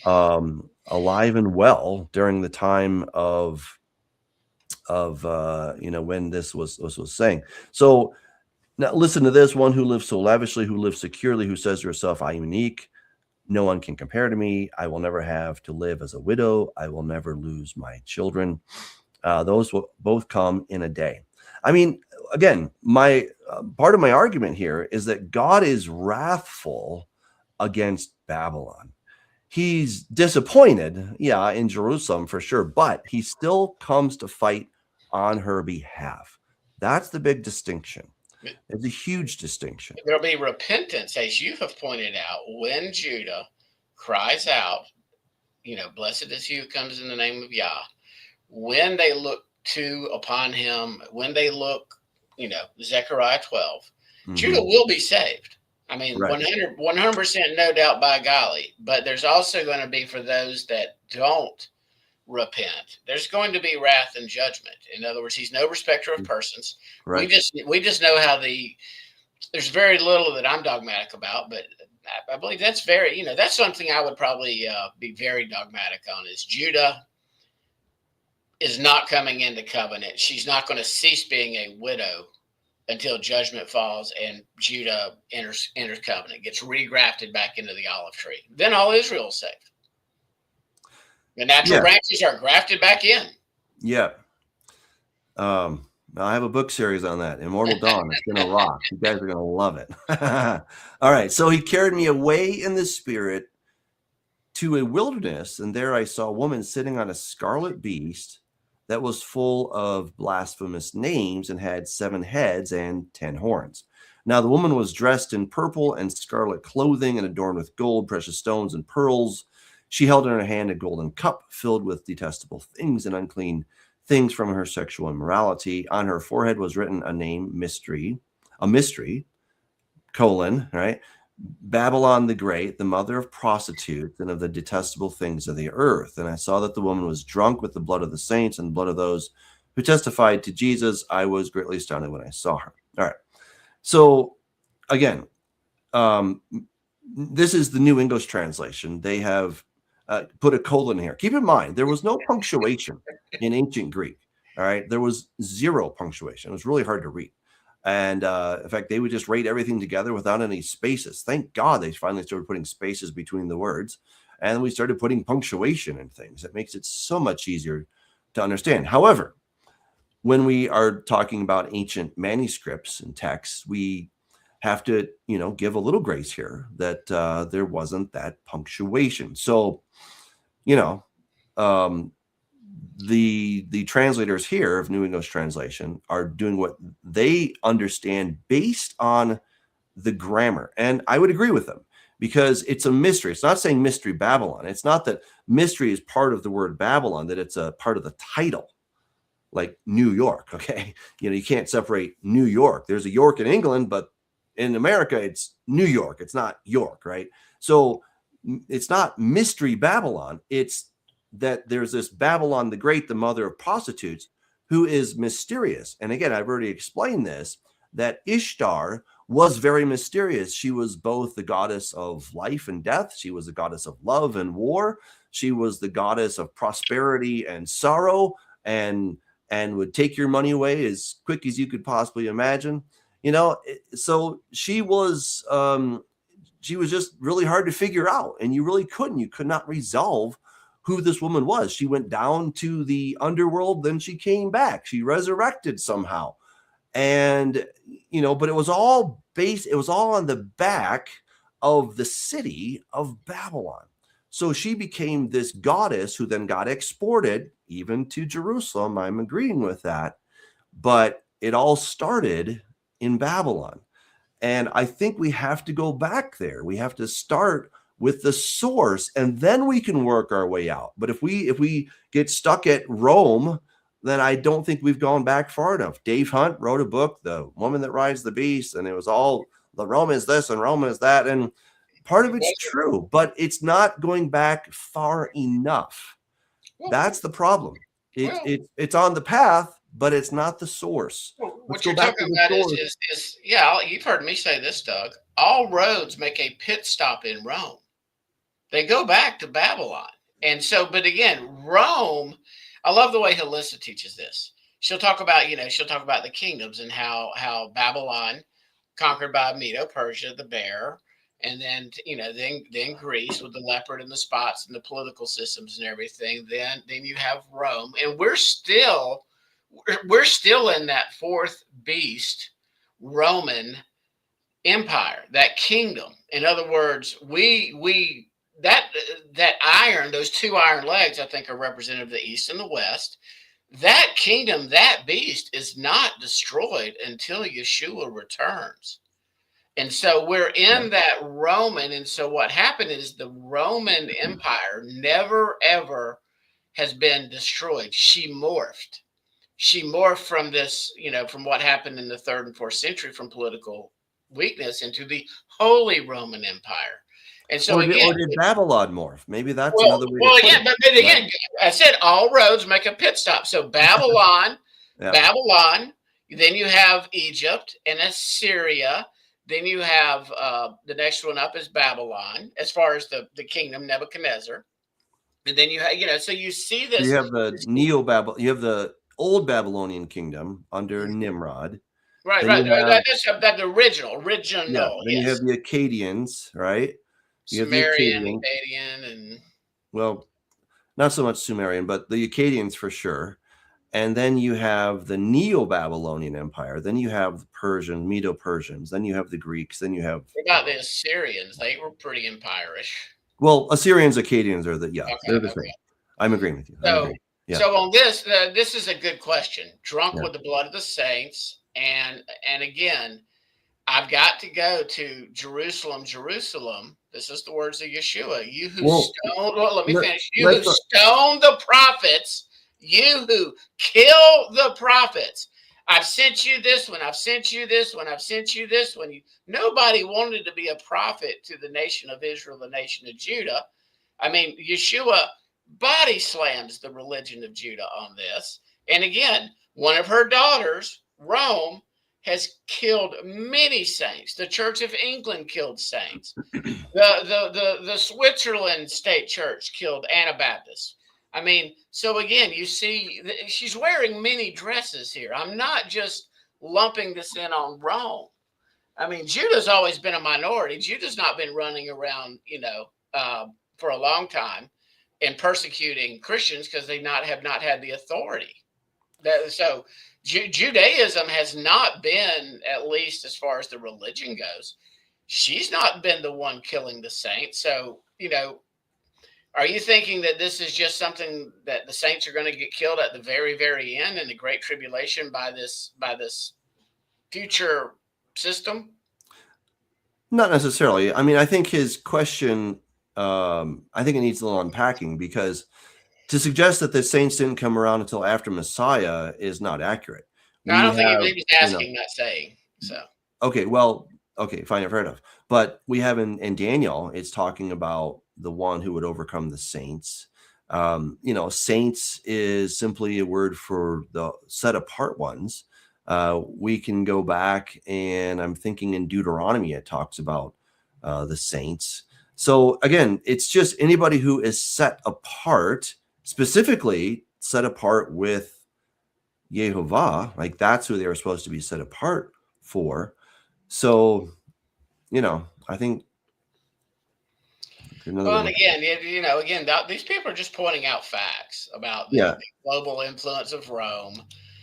Speaker 1: alive and well during the time of when this was saying. So now listen to this: one who lives so lavishly, who lives securely, who says to herself, I am unique, no one can compare to me. I will never have to live as a widow. I will never lose my children. Those will both come in a day. I mean, again, my part of my argument here is that God is wrathful against Babylon. He's disappointed, in Jerusalem for sure, but he still comes to fight on her behalf. That's the big distinction. It's a huge distinction.
Speaker 2: There'll be repentance, as you have pointed out, when Judah cries out, blessed is he who comes in the name of Yah. When they look upon him, when they look, Zechariah 12, Judah will be saved. I mean, right. 100%, no doubt, by golly. But there's also going to be, for those that don't repent, there's going to be wrath and judgment. In other words, he's no respecter of persons. Right. We just know how there's very little that I'm dogmatic about, but I believe that's that's something I would probably be very dogmatic on, is Judah is not coming into covenant. She's not going to cease being a widow until judgment falls and Judah enters covenant, gets regrafted back into the olive tree. Then all Israel is saved. The natural branches are grafted back in.
Speaker 1: Yeah. I have a book series on that, Immortal Dawn. It's going to rock. You guys are going to love it. All right. So he carried me away in the spirit to a wilderness, and there I saw a woman sitting on a scarlet beast that was full of blasphemous names and had 7 heads and 10 horns. Now the woman was dressed in purple and scarlet clothing and adorned with gold, precious stones, and pearls. She held in her hand a golden cup filled with detestable things and unclean things from her sexual immorality. On her forehead was written a mystery, right? Babylon the Great, the mother of prostitutes and of the detestable things of the earth. And I saw that the woman was drunk with the blood of the saints and the blood of those who testified to Jesus. I was greatly astounded when I saw her. All right. So again, this is the New English translation. They have put a colon here. Keep in mind, there was no punctuation in ancient Greek. All right. There was 0 punctuation. It was really hard to read. And in fact, they would just write everything together without any spaces. Thank God they finally started putting spaces between the words. And we started putting punctuation in things. It makes it so much easier to understand. However, when we are talking about ancient manuscripts and texts, we have to, give a little grace here that there wasn't that punctuation. So, um, the translators here of New English Translation are doing what they understand based on the grammar. And I would agree with them because it's a mystery. It's not saying mystery Babylon. It's not that mystery is part of the word Babylon, that it's a part of the title, like New York. Okay. You can't separate New York. There's a York in England, but in America, it's New York. It's not York. Right. So it's not mystery Babylon. It's that there's this Babylon the Great, the mother of prostitutes, who is mysterious. And again, I've already explained this, that Ishtar was very mysterious. She was both the goddess of life and death. She was the goddess of love and war. She was the goddess of prosperity and sorrow, and would take your money away as quick as you could possibly imagine. So she was just really hard to figure out, and you could not resolve who this woman was. She went down to the underworld, then she came back. She resurrected somehow. And, but it was all on the back of the city of Babylon. So she became this goddess who then got exported even to Jerusalem. I'm agreeing with that. But it all started in Babylon. And I think we have to go back there. We have to start with the source, and then we can work our way out. But if we get stuck at Rome, then I don't think we've gone back far enough. Dave Hunt wrote a book, The Woman That Rides the Beast, and it was all the Rome is this and Rome is that. And part of it's true, but it's not going back far enough. That's the problem. It's on the path, but it's not the source.
Speaker 2: What you're talking about is you've heard me say this, Doug. All roads make a pit stop in Rome. They go back to Babylon. And so, but again, Rome, I love the way Halissa teaches this. She'll talk about the kingdoms and how Babylon conquered by Medo-Persia, the bear, and then then Greece with the leopard and the spots and the political systems and everything. Then you have Rome, and we're still in that fourth beast, Roman Empire, that kingdom. In other words, that iron, those two iron legs, I think, are representative of the East and the West. That kingdom, that beast, is not destroyed until Yeshua returns. And so we're in that Roman. And so what happened is the Roman Empire never, ever has been destroyed. She morphed. She morphed from this, from what happened in the 3rd and 4th century from political weakness into the Holy Roman Empire. And so
Speaker 1: or did Babylon morph? Maybe that's another way to put it.
Speaker 2: But again, I said all roads make a pit stop. So Babylon, Babylon, then you have Egypt and Assyria. Then you have the next one up is Babylon, as far as the kingdom, Nebuchadnezzar. And then you have, so you see this.
Speaker 1: You have the you have the old Babylonian kingdom under Nimrod.
Speaker 2: Right. That's the original.
Speaker 1: Yeah. Then you have the Akkadians, right?
Speaker 2: Sumerian, Akkadian, and
Speaker 1: well, not so much Sumerian, but the Akkadians for sure. And then you have the Neo-Babylonian Empire. Then you have the Persian, Medo-Persians. Then you have the Greeks. Then you have.
Speaker 2: What about the Assyrians? They were pretty empire-ish.
Speaker 1: Well, Assyrians, Akkadians are they're the same. I'm agreeing with you.
Speaker 2: So on this, this is a good question. Drunk with the blood of the saints, and again, I've got to go to Jerusalem, Jerusalem. This is the words of Yeshua. You who stoned. Well, let me finish. You who stoned the prophets. You who kill the prophets. I've sent you this one. I've sent you this one. I've sent you this one. Nobody wanted to be a prophet to the nation of Israel, the nation of Judah. I mean, Yeshua body slams the religion of Judah on this. And again, one of her daughters, Rome, has killed many saints. The Church of England killed saints. The Switzerland State Church killed Anabaptists. I mean, so again, you see, she's wearing many dresses here. I'm not just lumping this in on Rome. I mean, Judah's always been a minority. Judah's not been running around, for a long time and persecuting Christians because they have not had the authority. So Judaism has not been, at least as far as the religion goes, she's not been the one killing the saints. So, are you thinking that this is just something that the saints are going to get killed at the very, very end in the Great Tribulation by this future system?
Speaker 1: Not necessarily. I mean, I think his question, I think it needs a little unpacking, because to suggest that the saints didn't come around until after Messiah is not accurate.
Speaker 2: No, I
Speaker 1: We
Speaker 2: don't think
Speaker 1: have,
Speaker 2: he was asking, not saying. So
Speaker 1: okay, well, okay, fine, fair enough. But we have in Daniel, it's talking about the one who would overcome the saints. Saints is simply a word for the set apart ones. We can go back, and I'm thinking in Deuteronomy, it talks about the saints. So again, it's just anybody who is set apart, specifically set apart with Yehovah, like that's who they were supposed to be set apart for. So, I think
Speaker 2: well, and again, these people are just pointing out facts about the global influence of Rome.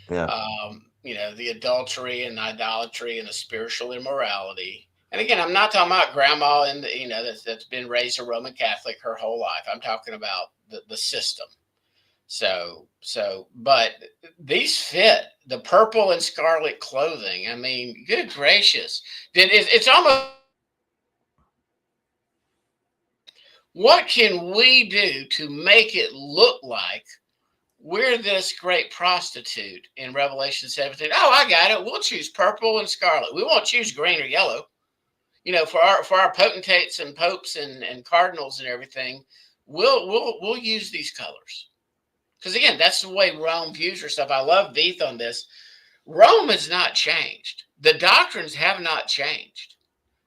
Speaker 2: The adultery and idolatry and the spiritual immorality. And again, I'm not talking about grandma that's been raised a Roman Catholic her whole life. I'm talking about the system. But these fit the purple and scarlet clothing. I mean, good gracious. It's almost, what can we do to make it look like we're this great prostitute in Revelation 17? Oh, I got it. We'll choose purple and scarlet. We won't choose green or yellow. For our potentates and popes and cardinals and everything, we'll use these colors. Because again, that's the way Rome views herself. I love Veith on this. Rome has not changed. The doctrines have not changed.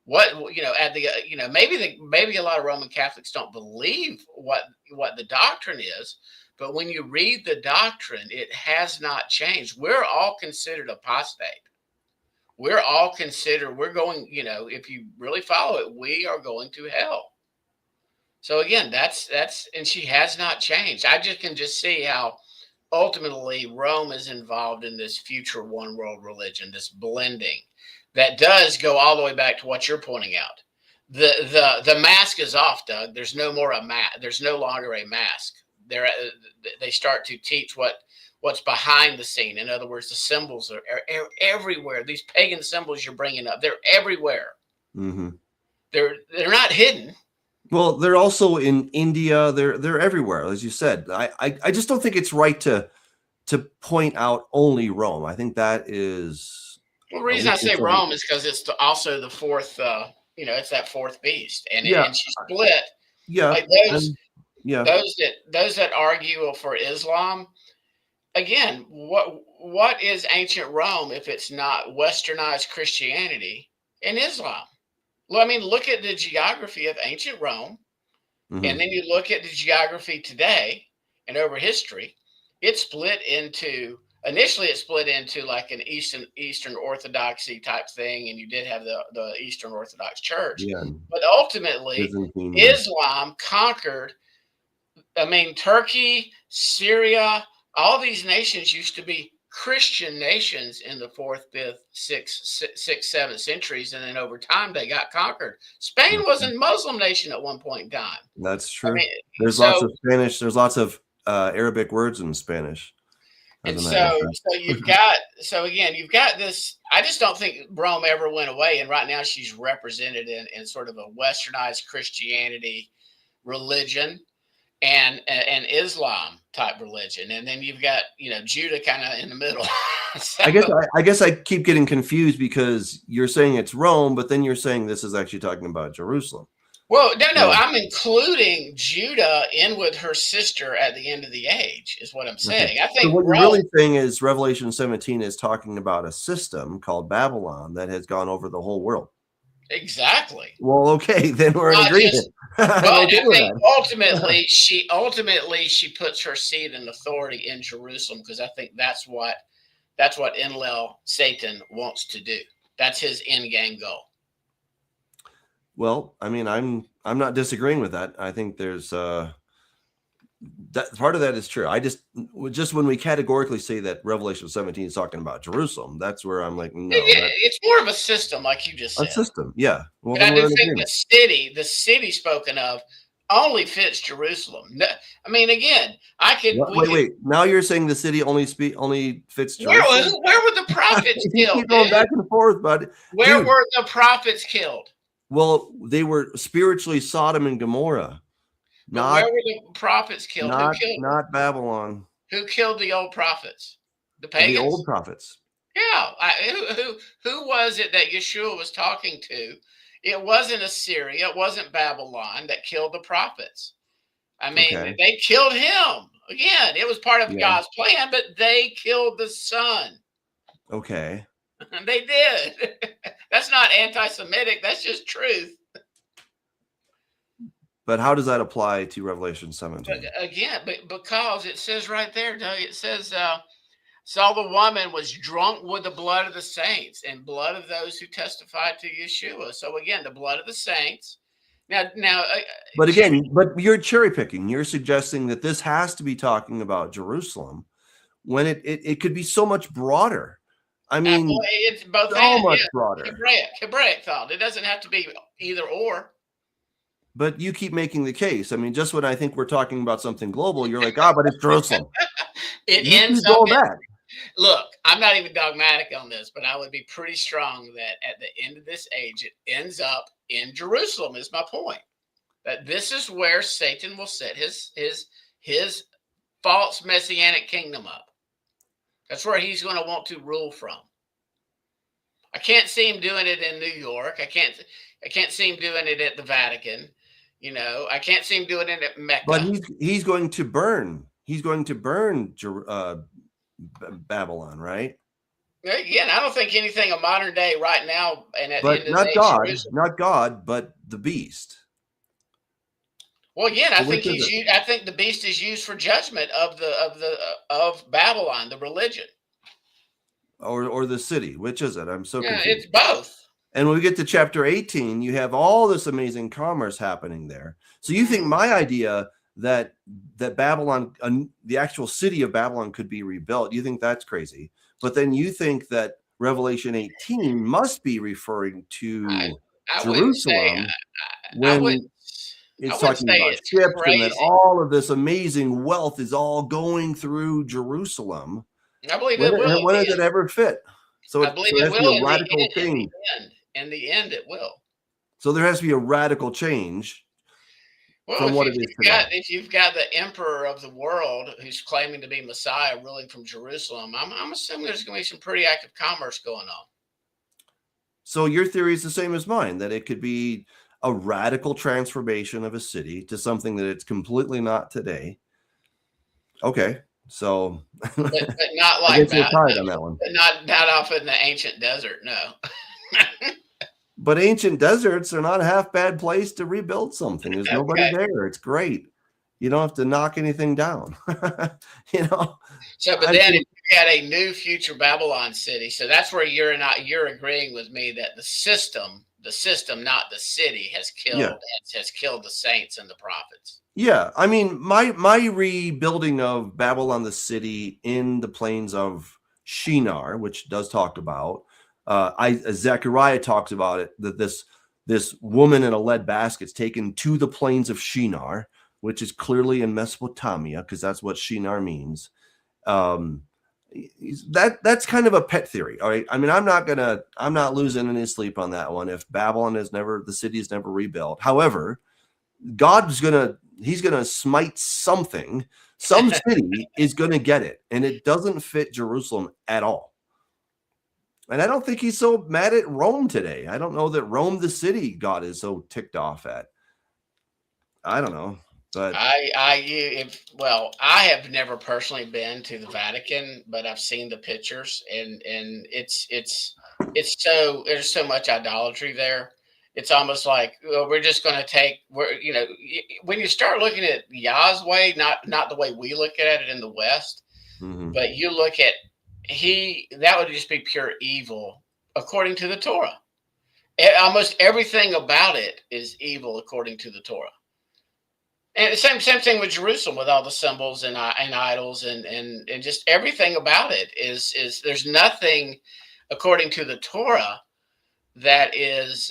Speaker 2: Maybe a lot of Roman Catholics don't believe what the doctrine is, but when you read the doctrine, it has not changed. We're all considered apostate. We're going, if you really follow it, we are going to hell. So again, that's, and she has not changed. I can see how ultimately Rome is involved in this future one world religion, this blending that does go all the way back to what you're pointing out. The mask is off, Doug. There's no more a mask. There's no longer a mask. They start to teach what's behind the scene. In other words, the symbols are everywhere. These pagan symbols you're bringing up, they're everywhere.
Speaker 1: Mm-hmm.
Speaker 2: They're not hidden.
Speaker 1: Well, they're also in India. They're everywhere, as you said. I just don't think it's right to point out only Rome. I think that is.
Speaker 2: Well, the reason I say Rome is because it's also the fourth. It's that fourth beast, and she split.
Speaker 1: Yeah,
Speaker 2: like those that argue for Islam. Again, what is ancient Rome if it's not westernized Christianity and Islam? Well, I mean, look at the geography of ancient Rome, and then you look at the geography today and over history. Initially it split into like an Eastern Orthodoxy type thing, and you did have the Eastern Orthodox Church. Yeah. But ultimately, Islam conquered. I mean, Turkey, Syria, all these nations used to be Christian nations in the 4th, 5th, 6th, 7th centuries, and then over time they got conquered. Spain was a Muslim nation at one point in time.
Speaker 1: That's true. I mean, there's lots of Spanish. There's lots of Arabic words in Spanish.
Speaker 2: And you've got this. I just don't think Rome ever went away, and right now she's represented in sort of a westernized Christianity religion and Islam type religion, and then you've got Judah kind of in the middle. So,
Speaker 1: I guess I keep getting confused because you're saying it's Rome, but then you're saying this is actually talking about Jerusalem.
Speaker 2: Well, no, I'm including Judah in with her sister at the end of the age, is what I'm saying. Okay. I think
Speaker 1: so what you're really saying is Revelation 17 is talking about a system called Babylon that has gone over the whole world.
Speaker 2: Exactly.
Speaker 1: Well, okay, then we're in agreement.
Speaker 2: But I think ultimately she puts her seed and authority in Jerusalem, because I think that's what Enlil Satan wants to do. That's his end game goal.
Speaker 1: Well, I mean, I'm not disagreeing with that. I think there's that part of that is true. I just when we categorically say that Revelation 17 is talking about Jerusalem, that's where I'm like, no, that's
Speaker 2: It's more of a system, like you just
Speaker 1: a
Speaker 2: said.
Speaker 1: system. Yeah. Well,
Speaker 2: But
Speaker 1: then
Speaker 2: I
Speaker 1: we're
Speaker 2: do
Speaker 1: in
Speaker 2: think
Speaker 1: agreement.
Speaker 2: the city spoken of, only fits Jerusalem. I mean, again, we could.
Speaker 1: Wait. Now you're saying the city only fits Jerusalem?
Speaker 2: Where were the prophets
Speaker 1: You
Speaker 2: killed,
Speaker 1: keep going
Speaker 2: dude?
Speaker 1: back and forth, bud.
Speaker 2: Where
Speaker 1: Dude,
Speaker 2: were the prophets killed?
Speaker 1: well, they were spiritually Sodom and Gomorrah,
Speaker 2: But where
Speaker 1: not
Speaker 2: were the prophets killed? Who killed them?
Speaker 1: not Babylon.
Speaker 2: Who killed the old prophets? The
Speaker 1: The old
Speaker 2: pagans?
Speaker 1: prophets.
Speaker 2: Yeah. Who was it that Yeshua was talking to? It wasn't Assyria. It wasn't Babylon that killed the prophets. I mean,
Speaker 1: Okay.
Speaker 2: they killed him. Again, it was part of
Speaker 1: Yeah.
Speaker 2: God's plan, but they killed the son.
Speaker 1: Okay.
Speaker 2: They did. That's not anti-Semitic. That's just truth.
Speaker 1: But how does that apply to Revelation 17?
Speaker 2: Again, because it says right there, Doug, it says, saw the woman was drunk with the blood of the saints and blood of those who testified to Yeshua. So again, the blood of the saints. Now,
Speaker 1: but again, but you're cherry picking. You're suggesting that this has to be talking about Jerusalem when it could be so much broader. I mean,
Speaker 2: it's both
Speaker 1: so much broader.
Speaker 2: Hebraic thought. It doesn't have to be either or.
Speaker 1: But you keep making the case. I mean, just when I think we're talking about something global, you're like, but it's Jerusalem.
Speaker 2: It
Speaker 1: you
Speaker 2: ends
Speaker 1: keep
Speaker 2: up
Speaker 1: going back.
Speaker 2: Look, I'm not even dogmatic on this, but I would be pretty strong that at the end of this age, it ends up in Jerusalem, is my point. That this is where Satan will set his false messianic kingdom up. That's where he's going to want to rule from. I can't see him doing it in New York. I can't see him doing it at the Vatican. You know, I can't see him doing it at Mecca.
Speaker 1: But he's going to burn. He's going to burn Babylon, right?
Speaker 2: Again, I don't think anything of modern day right now, and at
Speaker 1: but
Speaker 2: the end of
Speaker 1: not
Speaker 2: the
Speaker 1: God,
Speaker 2: day,
Speaker 1: not God, but the beast.
Speaker 2: Well, again, I think I think the beast is used for judgment of Babylon, the religion,
Speaker 1: or the city. Which is it? I'm so confused.
Speaker 2: It's both.
Speaker 1: And when we get to chapter 18, you have all this amazing commerce happening there. So you think my idea that Babylon, the actual city of Babylon, could be rebuilt? You think that's crazy? But then you think that Revelation 18 must be referring to Jerusalem when it's talking about ships and that all of this amazing wealth is all going through Jerusalem.
Speaker 2: I believe it will.
Speaker 1: When does it ever fit? So
Speaker 2: I believe it will.
Speaker 1: Be a radical change.
Speaker 2: In the end, it will.
Speaker 1: So there has to be a radical change from what it is today.
Speaker 2: If you've got the emperor of the world who's claiming to be Messiah ruling from Jerusalem, I'm assuming there's going to be some pretty active commerce going on.
Speaker 1: So your theory is the same as mine, that it could be a radical transformation of a city to something that it's completely not today. Okay, so
Speaker 2: but not like
Speaker 1: that. Tied on that one.
Speaker 2: Not off in the ancient desert, no.
Speaker 1: But ancient deserts are not a half bad place to rebuild something. There's nobody there. It's great. You don't have to knock anything down. You know.
Speaker 2: So, but then if you had a new future Babylon city, so that's where you're agreeing with me that the system, not the city, has killed the saints and the prophets.
Speaker 1: Yeah, I mean, my rebuilding of Babylon the city in the plains of Shinar, which does talk about, Zechariah talks about it, that this woman in a lead basket is taken to the plains of Shinar, which is clearly in Mesopotamia, because that's what Shinar means. That's kind of a pet theory. All right. I mean, I'm not losing any sleep on that one. If Babylon the city is never rebuilt. However, he's gonna smite something. Some city is gonna get it, and it doesn't fit Jerusalem at all. And I don't think he's so mad at Rome today. I don't know that Rome, the city, God is so ticked off at. I don't know. But
Speaker 2: I have never personally been to the Vatican, but I've seen the pictures, and there's so much idolatry there. It's almost like, well, we're just going to when you start looking at Yah's way, not the way we look at it in the West, but you look at that would just be pure evil according to the Torah. Almost everything about it is evil according to the Torah. And same thing with Jerusalem, with all the symbols and idols and just everything about it is there's nothing according to the Torah that is.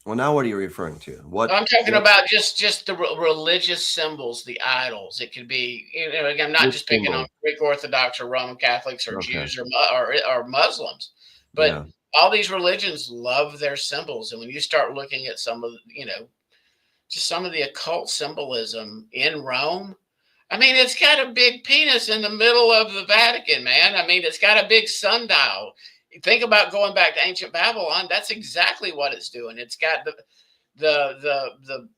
Speaker 1: Well, now what are you referring to?
Speaker 2: I'm talking about just the religious symbols, the idols. It could be, I'm not just picking
Speaker 1: symbol?
Speaker 2: on Greek Orthodox or Roman Catholics or
Speaker 1: Okay.
Speaker 2: Jews or Muslims, but
Speaker 1: Yeah.
Speaker 2: all these religions love their symbols. And when you start looking at some of, just some of the occult symbolism in Rome, I mean, it's got a big penis in the middle of the Vatican, man. I mean, it's got a big sundial. Think about going back to ancient Babylon. That's exactly what it's doing. It's got the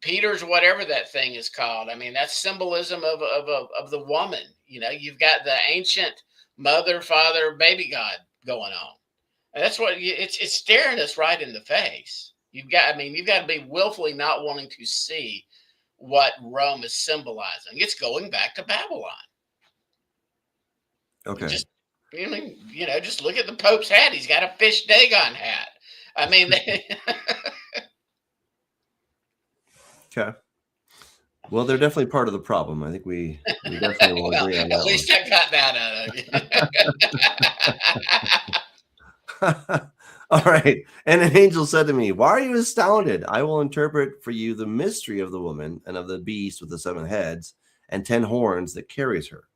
Speaker 2: Peter's, whatever that thing is called. I mean, that's symbolism of the woman. You've got the ancient mother, father, baby God going on. And that's what it's staring us right in the face. You've got to be willfully not wanting to see what Rome is symbolizing. It's going back to Babylon.
Speaker 1: Okay.
Speaker 2: Just look at the Pope's hat. He's got a fish Dagon hat. I mean,
Speaker 1: okay. Well, they're definitely part of the problem. I think we definitely will agree on that.
Speaker 2: At least I got that
Speaker 1: out of you. All right. And an angel said to me, "Why are you astounded? I will interpret for you the mystery of the woman and of the beast with the 7 heads and 10 horns that carries her.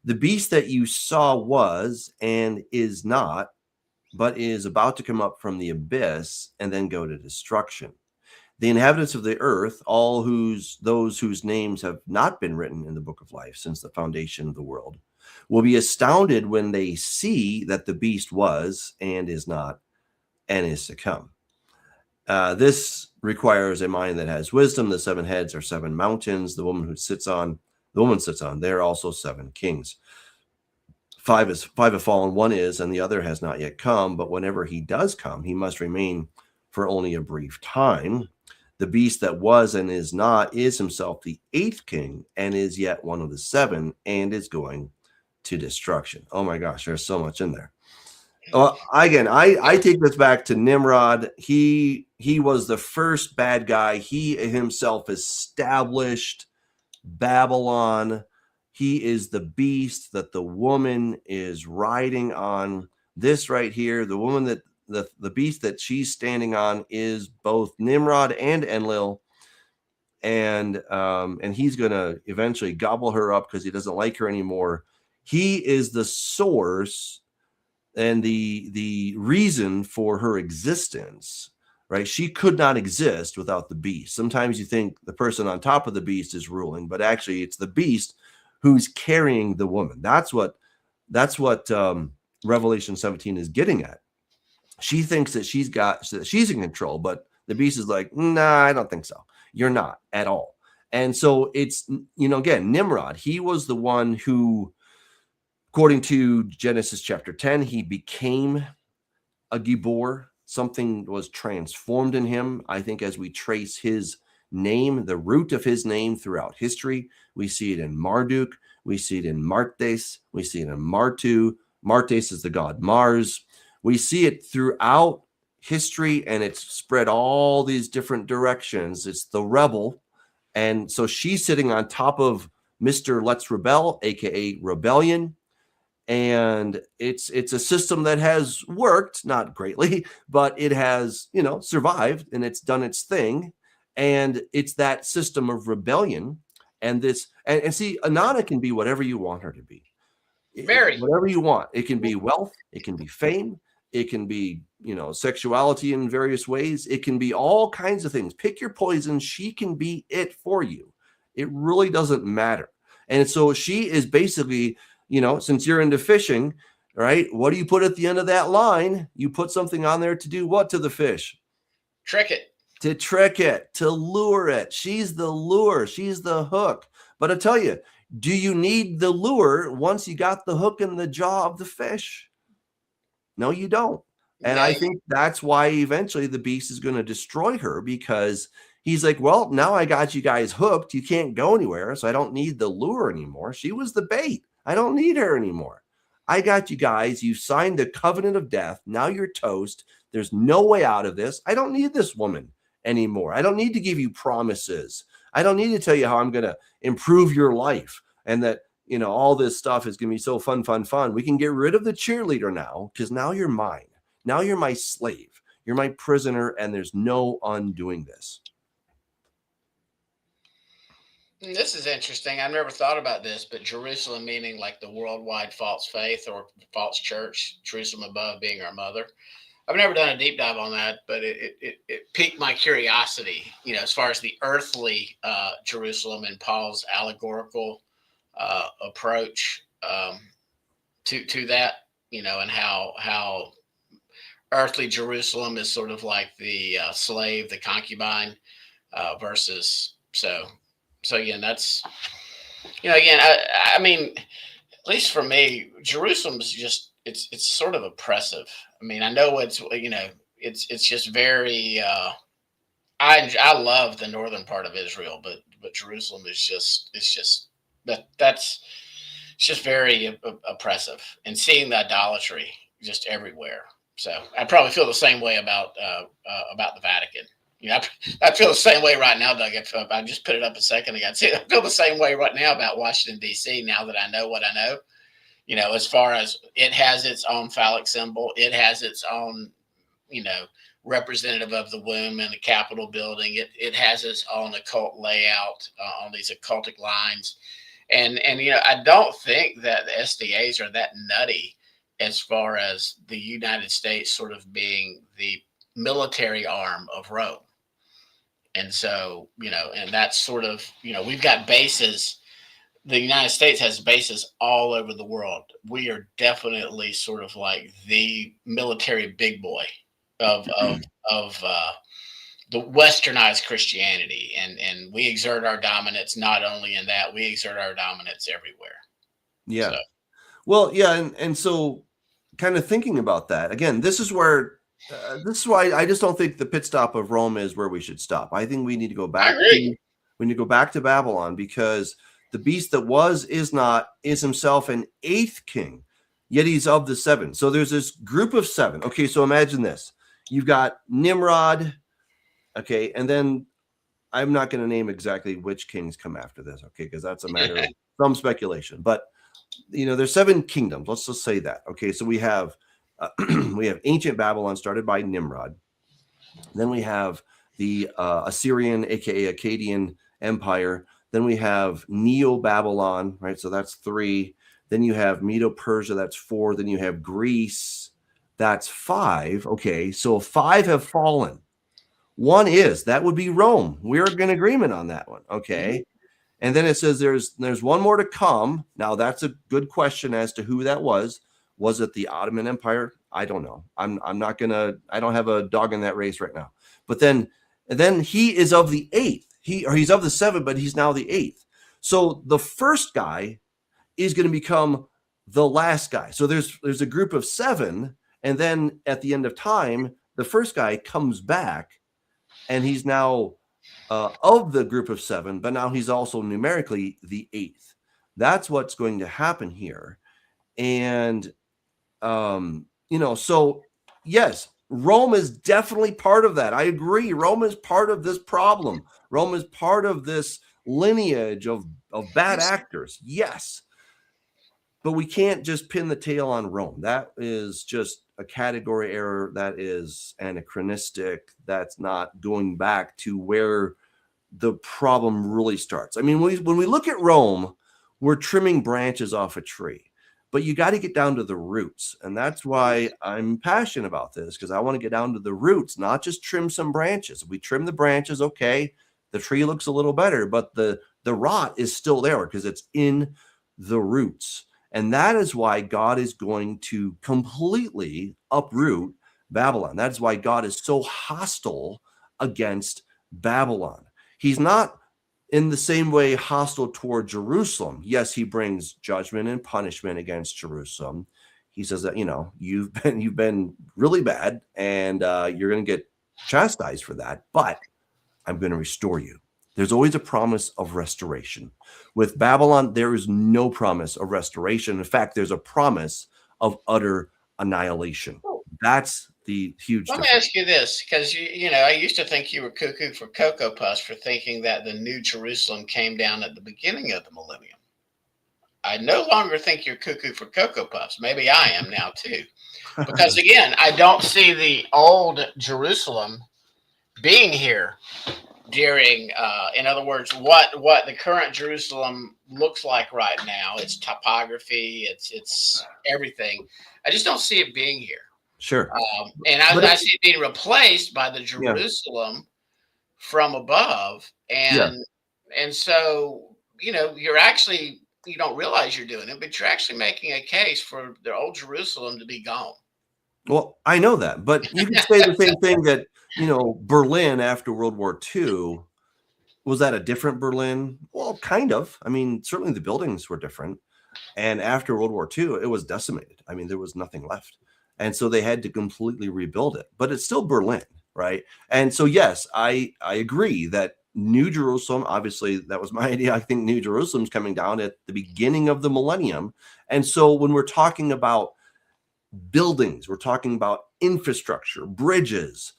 Speaker 1: The beast that you saw was and is not, but is about to come up from the abyss and then go to destruction. The inhabitants of the earth, those whose names have not been written in the book of life since the foundation of the world, will be astounded when they see that the beast was and is not and is to come. This requires a mind that has wisdom. The 7 heads are 7 mountains. The woman sits on, they are also 7 kings. 5 have fallen, 1 is, and the other has not yet come. But whenever he does come, he must remain for only a brief time. The beast that was and is not is himself the 8th king and is yet one of the 7 and is going to destruction." Oh my gosh, there's so much in there. Again, I take this back to Nimrod. He was the first bad guy. He himself established Babylon. He is the beast that the woman is riding on. This right here, the woman that the beast that she's standing on is both Nimrod and Enlil. And he's going to eventually gobble her up because he doesn't like her anymore. He is the source and the reason for her existence, right? She could not exist without the beast. Sometimes you think the person on top of the beast is ruling, but actually it's the beast who's carrying the woman. That's what Revelation 17 is getting at. She thinks that she's in control, but the beast is like, nah, I don't think so. You're not at all. And so it's, again, Nimrod, he was the one who, according to Genesis chapter 10, he became a Gibor. Something was transformed in him. I think as we trace his name, the root of his name throughout history, we see it in Marduk, we see it in Martes, we see it in Martu. Martes is the god Mars. We see it throughout history, and it's spread all these different directions. It's the rebel. And so she's sitting on top of Mr. Let's Rebel, aka Rebellion. And it's a system that has worked, not greatly, but it has, survived, and it's done its thing. And it's that system of rebellion. And see, Anana can be whatever you want her to be. Whatever you want. It can be wealth, it can be fame, it can be, sexuality in various ways. It can be all kinds of things. Pick your poison. She can be it for you. It really doesn't matter. And so she is basically, since you're into fishing, right? What do you put at the end of that line? You put something on there to do what to the fish?
Speaker 2: Trick it.
Speaker 1: To trick it, to lure it. She's the lure. She's the hook. But I tell you, do you need the lure once you got the hook in the jaw of the fish? No, you don't. And I think that's why eventually the beast is going to destroy her, because he's like, well, now I got you guys hooked. You can't go anywhere, so I don't need the lure anymore. She was the bait. I don't need her anymore. I got you guys. You signed the covenant of death. Now you're toast. There's no way out of this. I don't need this woman anymore. I don't need to give you promises. I don't need to tell you how I'm going to improve your life and that, all this stuff is going to be so fun, fun, fun. We can get rid of the cheerleader now because now you're mine. Now you're my slave. You're my prisoner, and there's no undoing this.
Speaker 2: This is interesting. I've never thought about this, but Jerusalem meaning like the worldwide false faith or false church, Jerusalem above being our mother. I've never done a deep dive on that, but it piqued my curiosity, as far as the earthly Jerusalem and Paul's allegorical approach to that, and how earthly Jerusalem is sort of like the slave, the concubine, versus so again, that's again, I mean, at least for me, Jerusalem's just it's sort of oppressive. I mean, I know it's just very. I love the northern part of Israel, but Jerusalem is just that's it's just very oppressive, and seeing the idolatry just everywhere. So I probably feel the same way about the Vatican. I feel the same way right now, Doug. If I just put it up a second ago, I feel the same way right now about Washington, D.C. Now that I know what I know, as far as it has its own phallic symbol, it has its own, representative of the womb in the Capitol building. It has its own occult layout on these occultic lines. And I don't think that the SDAs are that nutty as far as the United States sort of being the military arm of Rome. And so, and that's sort of, we've got bases. The United States has bases all over the world. We are definitely sort of like the military big boy of the westernized Christianity. And we exert our dominance not only in that, we exert our dominance everywhere.
Speaker 1: Yeah. So. Well, yeah. And so kind of thinking about that, again, this is why I just don't think the pit stop of Rome is where we should stop. I think we need to go back. We need to go back to Babylon, because the beast that is himself an eighth king, yet he's of the seven. So there's this group of seven. Okay, so imagine this. You've got Nimrod, okay, and then I'm not going to name exactly which kings come after this, okay, because that's a matter of some speculation. But, there's seven kingdoms. Let's just say that. Okay, so we have ancient Babylon started by Nimrod. Then we have the Assyrian, aka Akkadian Empire. Then we have Neo-Babylon, right? So that's 3. Then you have Medo-Persia, that's 4. Then you have Greece, that's 5. Okay, so 5 have fallen. One that would be Rome. We're in agreement on that one, okay? Mm-hmm. And then it says there's one more to come. Now that's a good question as to who that was. Was it the Ottoman Empire? I don't know. I don't have a dog in that race right now. But then he is of the 8th. He's of the 7, but he's now the 8th. So the first guy is going to become the last guy. So there's a group of 7, and then at the end of time, the first guy comes back, and he's now of the group of 7, but now he's also numerically the 8th. That's what's going to happen here. And so yes, Rome is definitely part of that. I agree. Rome is part of this problem. Rome is part of this lineage of bad actors. Yes. But we can't just pin the tail on Rome. That is just a category error. That is anachronistic. That's not going back to where the problem really starts. I mean, when we look at Rome, we're trimming branches off a tree. But you got to get down to the roots. And that's why I'm passionate about this, because I want to get down to the roots, not just trim some branches. If we trim the branches, okay, the tree looks a little better, but the rot is still there because it's in the roots. And that is why God is going to completely uproot Babylon. That is why God is so hostile against Babylon. He's not in the same way hostile toward Jerusalem. Yes, he brings judgment and punishment against Jerusalem. He says that, you've been really bad, and you're going to get chastised for that, but I'm going to restore you. There's always a promise of restoration. With Babylon, there is no promise of restoration. In fact, there's a promise of utter annihilation. That's the huge
Speaker 2: Let me
Speaker 1: difference.
Speaker 2: ask you this, because I used to think you were cuckoo for Cocoa Puffs for thinking that the New Jerusalem came down at the beginning of the millennium. I no longer think you're cuckoo for Cocoa Puffs. Maybe I am now too, because again, I don't see the old Jerusalem being here during. In other words, what the current Jerusalem looks like right now, its topography, its everything. I just don't see it being here.
Speaker 1: Sure.
Speaker 2: And I see it being replaced by the Jerusalem from above,
Speaker 1: Yeah.
Speaker 2: and so you're actually, you don't realize you're doing it, but you're actually making a case for the old Jerusalem to be gone.
Speaker 1: Well, I know that, but you could say the same thing that, Berlin after World War II, was that a different Berlin? Well, kind of. I mean, certainly the buildings were different. And after World War II, it was decimated. I mean, there was nothing left. And so they had to completely rebuild it, but it's still Berlin, right? And so, yes, I agree that New Jerusalem, obviously, that was my idea. I think New Jerusalem's coming down at the beginning of the millennium. And so when we're talking about buildings, we're talking about infrastructure, bridges,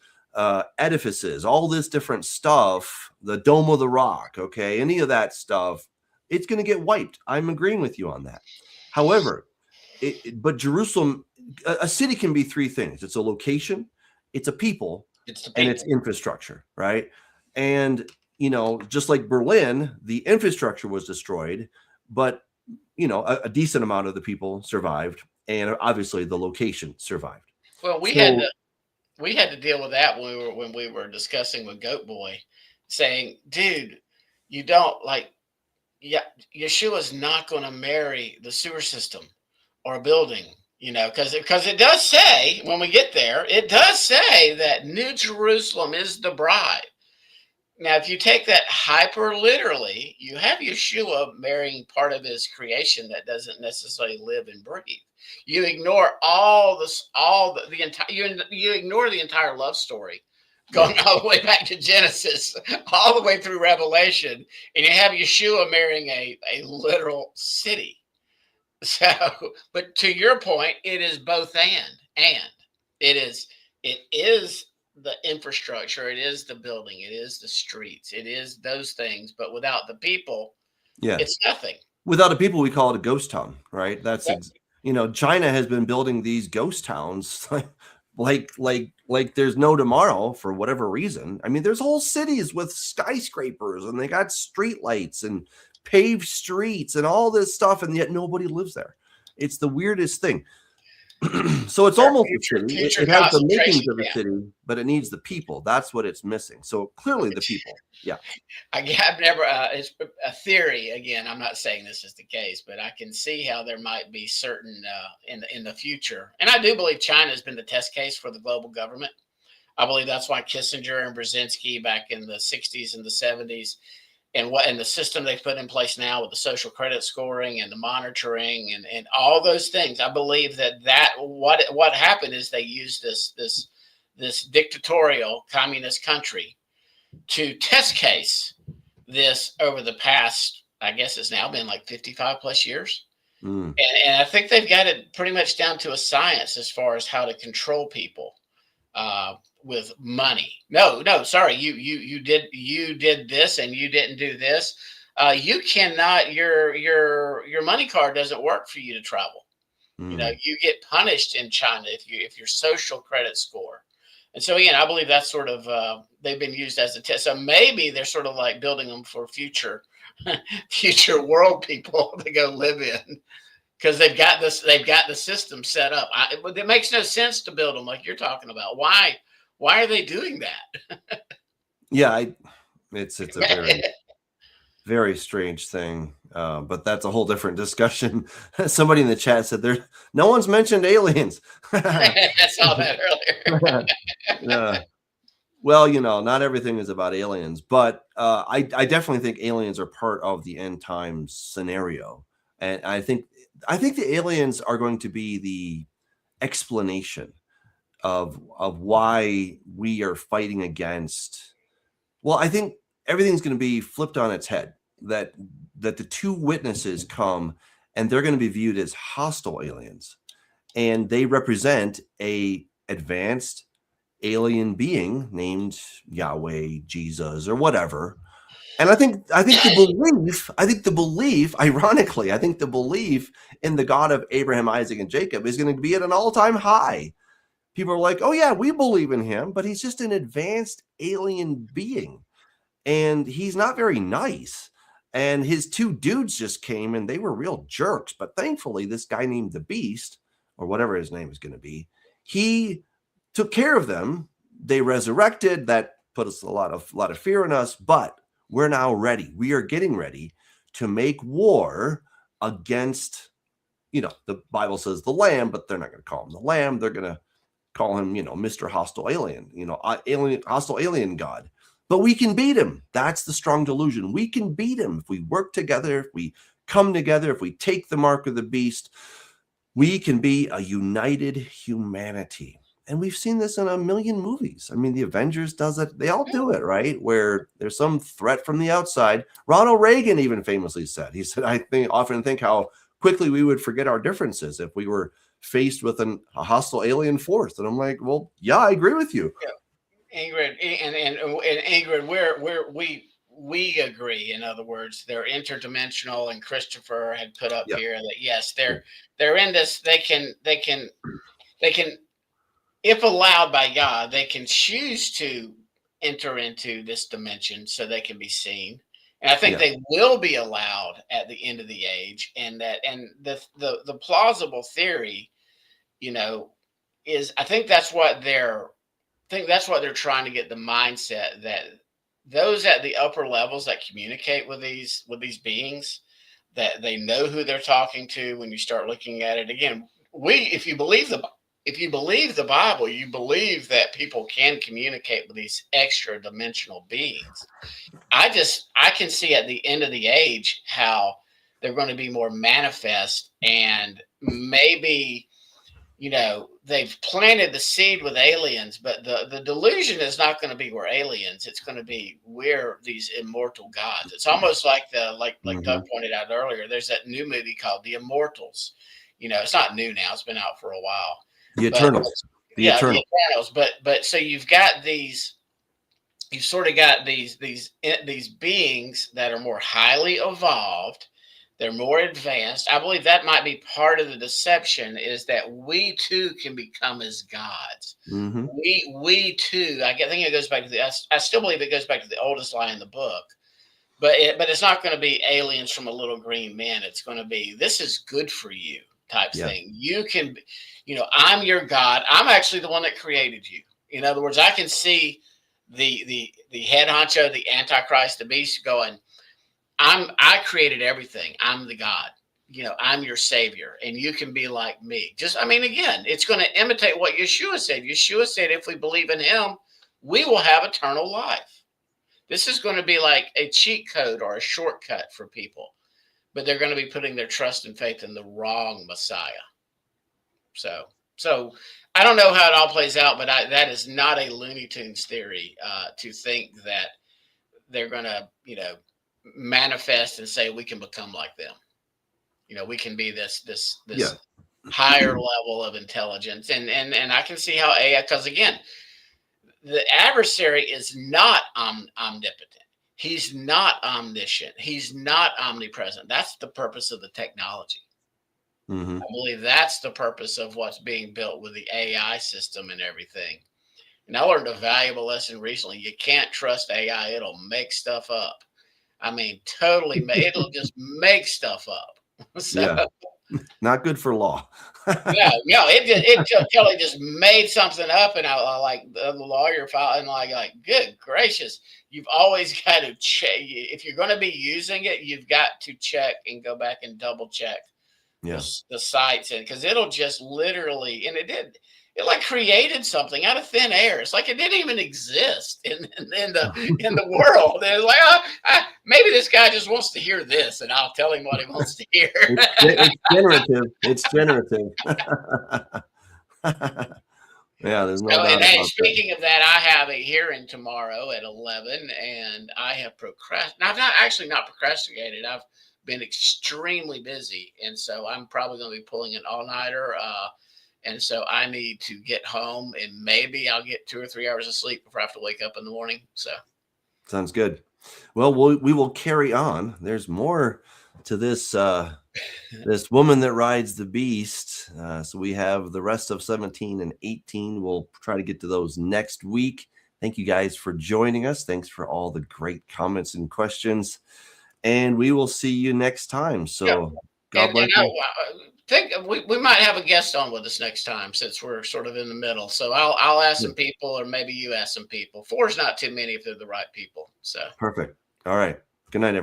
Speaker 1: edifices, all this different stuff, the Dome of the Rock, okay, any of that stuff, it's going to get wiped. I'm agreeing with you on that. However, but Jerusalem, a city can be three things. It's a location, it's a people, and it's infrastructure, right? And, just like Berlin, the infrastructure was destroyed, but, a decent amount of the people survived. And obviously the location survived.
Speaker 2: Well, we had to deal with that when we were discussing with Goat Boy, saying, dude, you don't Yeshua's not going to marry the sewer system or a building, because it does say, when we get there, it does say that New Jerusalem is the bride. Now, if you take that hyper literally, you have Yeshua marrying part of his creation that doesn't necessarily live and breathe. You ignore the entire, you ignore the entire love story, going all the way back to Genesis, all the way through Revelation, and you have Yeshua marrying a literal city. So, but to your point, it is both and it is the infrastructure, it is the building, it is the streets, it is those things. But without the people, it's nothing.
Speaker 1: Without the people, we call it a ghost town, right? That's China has been building these ghost towns like there's no tomorrow for whatever reason. I mean, there's whole cities with skyscrapers and they got street lights and paved streets and all this stuff, and yet nobody lives there. It's the weirdest thing. So it's almost a city. It has the makings of a city, but it needs the people. That's what it's missing. So clearly the people. Yeah.
Speaker 2: I've never, it's a theory. Again, I'm not saying this is the case, but I can see how there might be certain in the future. And I do believe China has been the test case for the global government. I believe that's why Kissinger and Brzezinski back in the 60s and the 70s, and the system they've put in place now with the social credit scoring and the monitoring and all those things. I believe that what happened is they used this dictatorial communist country to test case this over the past, I guess it's now been like 55 plus years. And I think they've got it pretty much down to a science as far as how to control people with money. No, sorry, you did this and you didn't do this. You cannot. Your money card doesn't work for you to travel. You get punished in China if your social credit score. And so again, I believe that's sort of they've been used as a test. So maybe they're sort of like building them for future world people to go live in. Because they've got the system set up. But it makes no sense to build them like you're talking about. Why are they doing that?
Speaker 1: Yeah, it's a very, very strange thing. But that's a whole different discussion. Somebody in the chat said no one's mentioned aliens.
Speaker 2: I saw that earlier.
Speaker 1: Well, not everything is about aliens, but I definitely think aliens are part of the end times scenario. And I think the aliens are going to be the explanation of why we are fighting against. Well, I think everything's going to be flipped on its head. That the two witnesses come and they're going to be viewed as hostile aliens, and they represent a advanced alien being named Yahweh, Jesus, or whatever. And I think the belief, ironically, I think the belief in the God of Abraham, Isaac, and Jacob is going to be at an all-time high. People are like, oh yeah, we believe in him, but he's just an advanced alien being. And he's not very nice. And his two dudes just came and they were real jerks. But thankfully, this guy named the Beast, or whatever his name is going to be, he took care of them. They resurrected. That put us a lot of fear in us, but we're now ready. We are getting ready to make war against, the Bible says the Lamb, but they're not going to call him the Lamb. They're going to call him, Mr. Hostile Alien, hostile alien God. But we can beat him. That's the strong delusion. We can beat him if we work together, if we come together, if we take the mark of the beast. We can be a united humanity. And we've seen this in a million movies. I mean, the Avengers does it. They all do it, right? Where there's some threat from the outside. Ronald Reagan even famously said, he said, often think how quickly we would forget our differences if we were faced with a hostile alien force. And I'm like, well, yeah, I agree with you.
Speaker 2: Yeah. Ingrid, and Ingrid, we agree. In other words, they're interdimensional, and Christopher had put up here that yes, they're in this. They can, if allowed by God, they can choose to enter into this dimension so they can be seen. And I think they will be allowed at the end of the age. And the plausible theory, is I think that's what they're trying to get the mindset that those at the upper levels that communicate with these beings, that they know who they're talking to. When you start looking at it again, if you believe the Bible, you believe that people can communicate with these extra dimensional beings. I can see at the end of the age how they're going to be more manifest, and maybe, they've planted the seed with aliens, but the delusion is not going to be we're aliens. It's going to be we're these immortal gods. It's almost like like Doug pointed out earlier, there's that new movie called The Immortals. It's not new now. It's been out for a while.
Speaker 1: The Eternals.
Speaker 2: The Eternals. But so you've sort of got these beings that are more highly evolved. They're more advanced. I believe that might be part of the deception, is that we too can become as gods.
Speaker 1: Mm-hmm.
Speaker 2: We too. I think it goes back to I still believe it goes back to the oldest lie in the book, but it's not going to be aliens from a little green man. It's going to be, this is good for you type thing. You can, I'm your God. I'm actually the one that created you. In other words, I can see the head honcho, the Antichrist, the beast going, I created everything. I'm the God. I'm your savior, and you can be like me. Again, it's going to imitate what Yeshua said. Yeshua said, if we believe in him, we will have eternal life. This is going to be like a cheat code or a shortcut for people, but they're going to be putting their trust and faith in the wrong Messiah. So I don't know how it all plays out, but that is not a Looney Tunes theory to think that they're going to, manifest and say we can become like them. We can be this higher level of intelligence, and I can see how AI, because again, the adversary is not omnipotent. He's not omniscient. He's not omnipresent. That's the purpose of the technology.
Speaker 1: Mm-hmm.
Speaker 2: I believe that's the purpose of what's being built with the AI system and everything. And I learned a valuable lesson recently. You can't trust AI. It'll make stuff up. Totally. It'll just make stuff up.
Speaker 1: Not good for law.
Speaker 2: It totally just made something up, and I like the lawyer file, and like, good gracious, you've always got to check. If you're going to be using it, you've got to check and go back and double check the sites, because it'll just literally, and it like created something out of thin air. It's like it didn't even exist in the world. It's like, maybe this guy just wants to hear this, and I'll tell him what he wants to hear.
Speaker 1: It's generative. It's generative. There's no doubt about that.
Speaker 2: Speaking of that, I have a hearing tomorrow at 11, and I have not procrastinated. I've been extremely busy, and so I'm probably going to be pulling an all-nighter. And so I need to get home, and maybe I'll get 2 or 3 hours of sleep before I have to wake up in the morning. So
Speaker 1: sounds good. Well, we will carry on. There's more to this this woman that rides the beast. So we have the rest of 17 and 18. We'll try to get to those next week. Thank you guys for joining us. Thanks for all the great comments and questions. And we will see you next time. So God bless you.
Speaker 2: I think we might have a guest on with us next time, since we're sort of in the middle. So I'll ask some people, or maybe you ask some people. 4's not too many if they're the right people. So
Speaker 1: perfect. All right. Good night, everyone.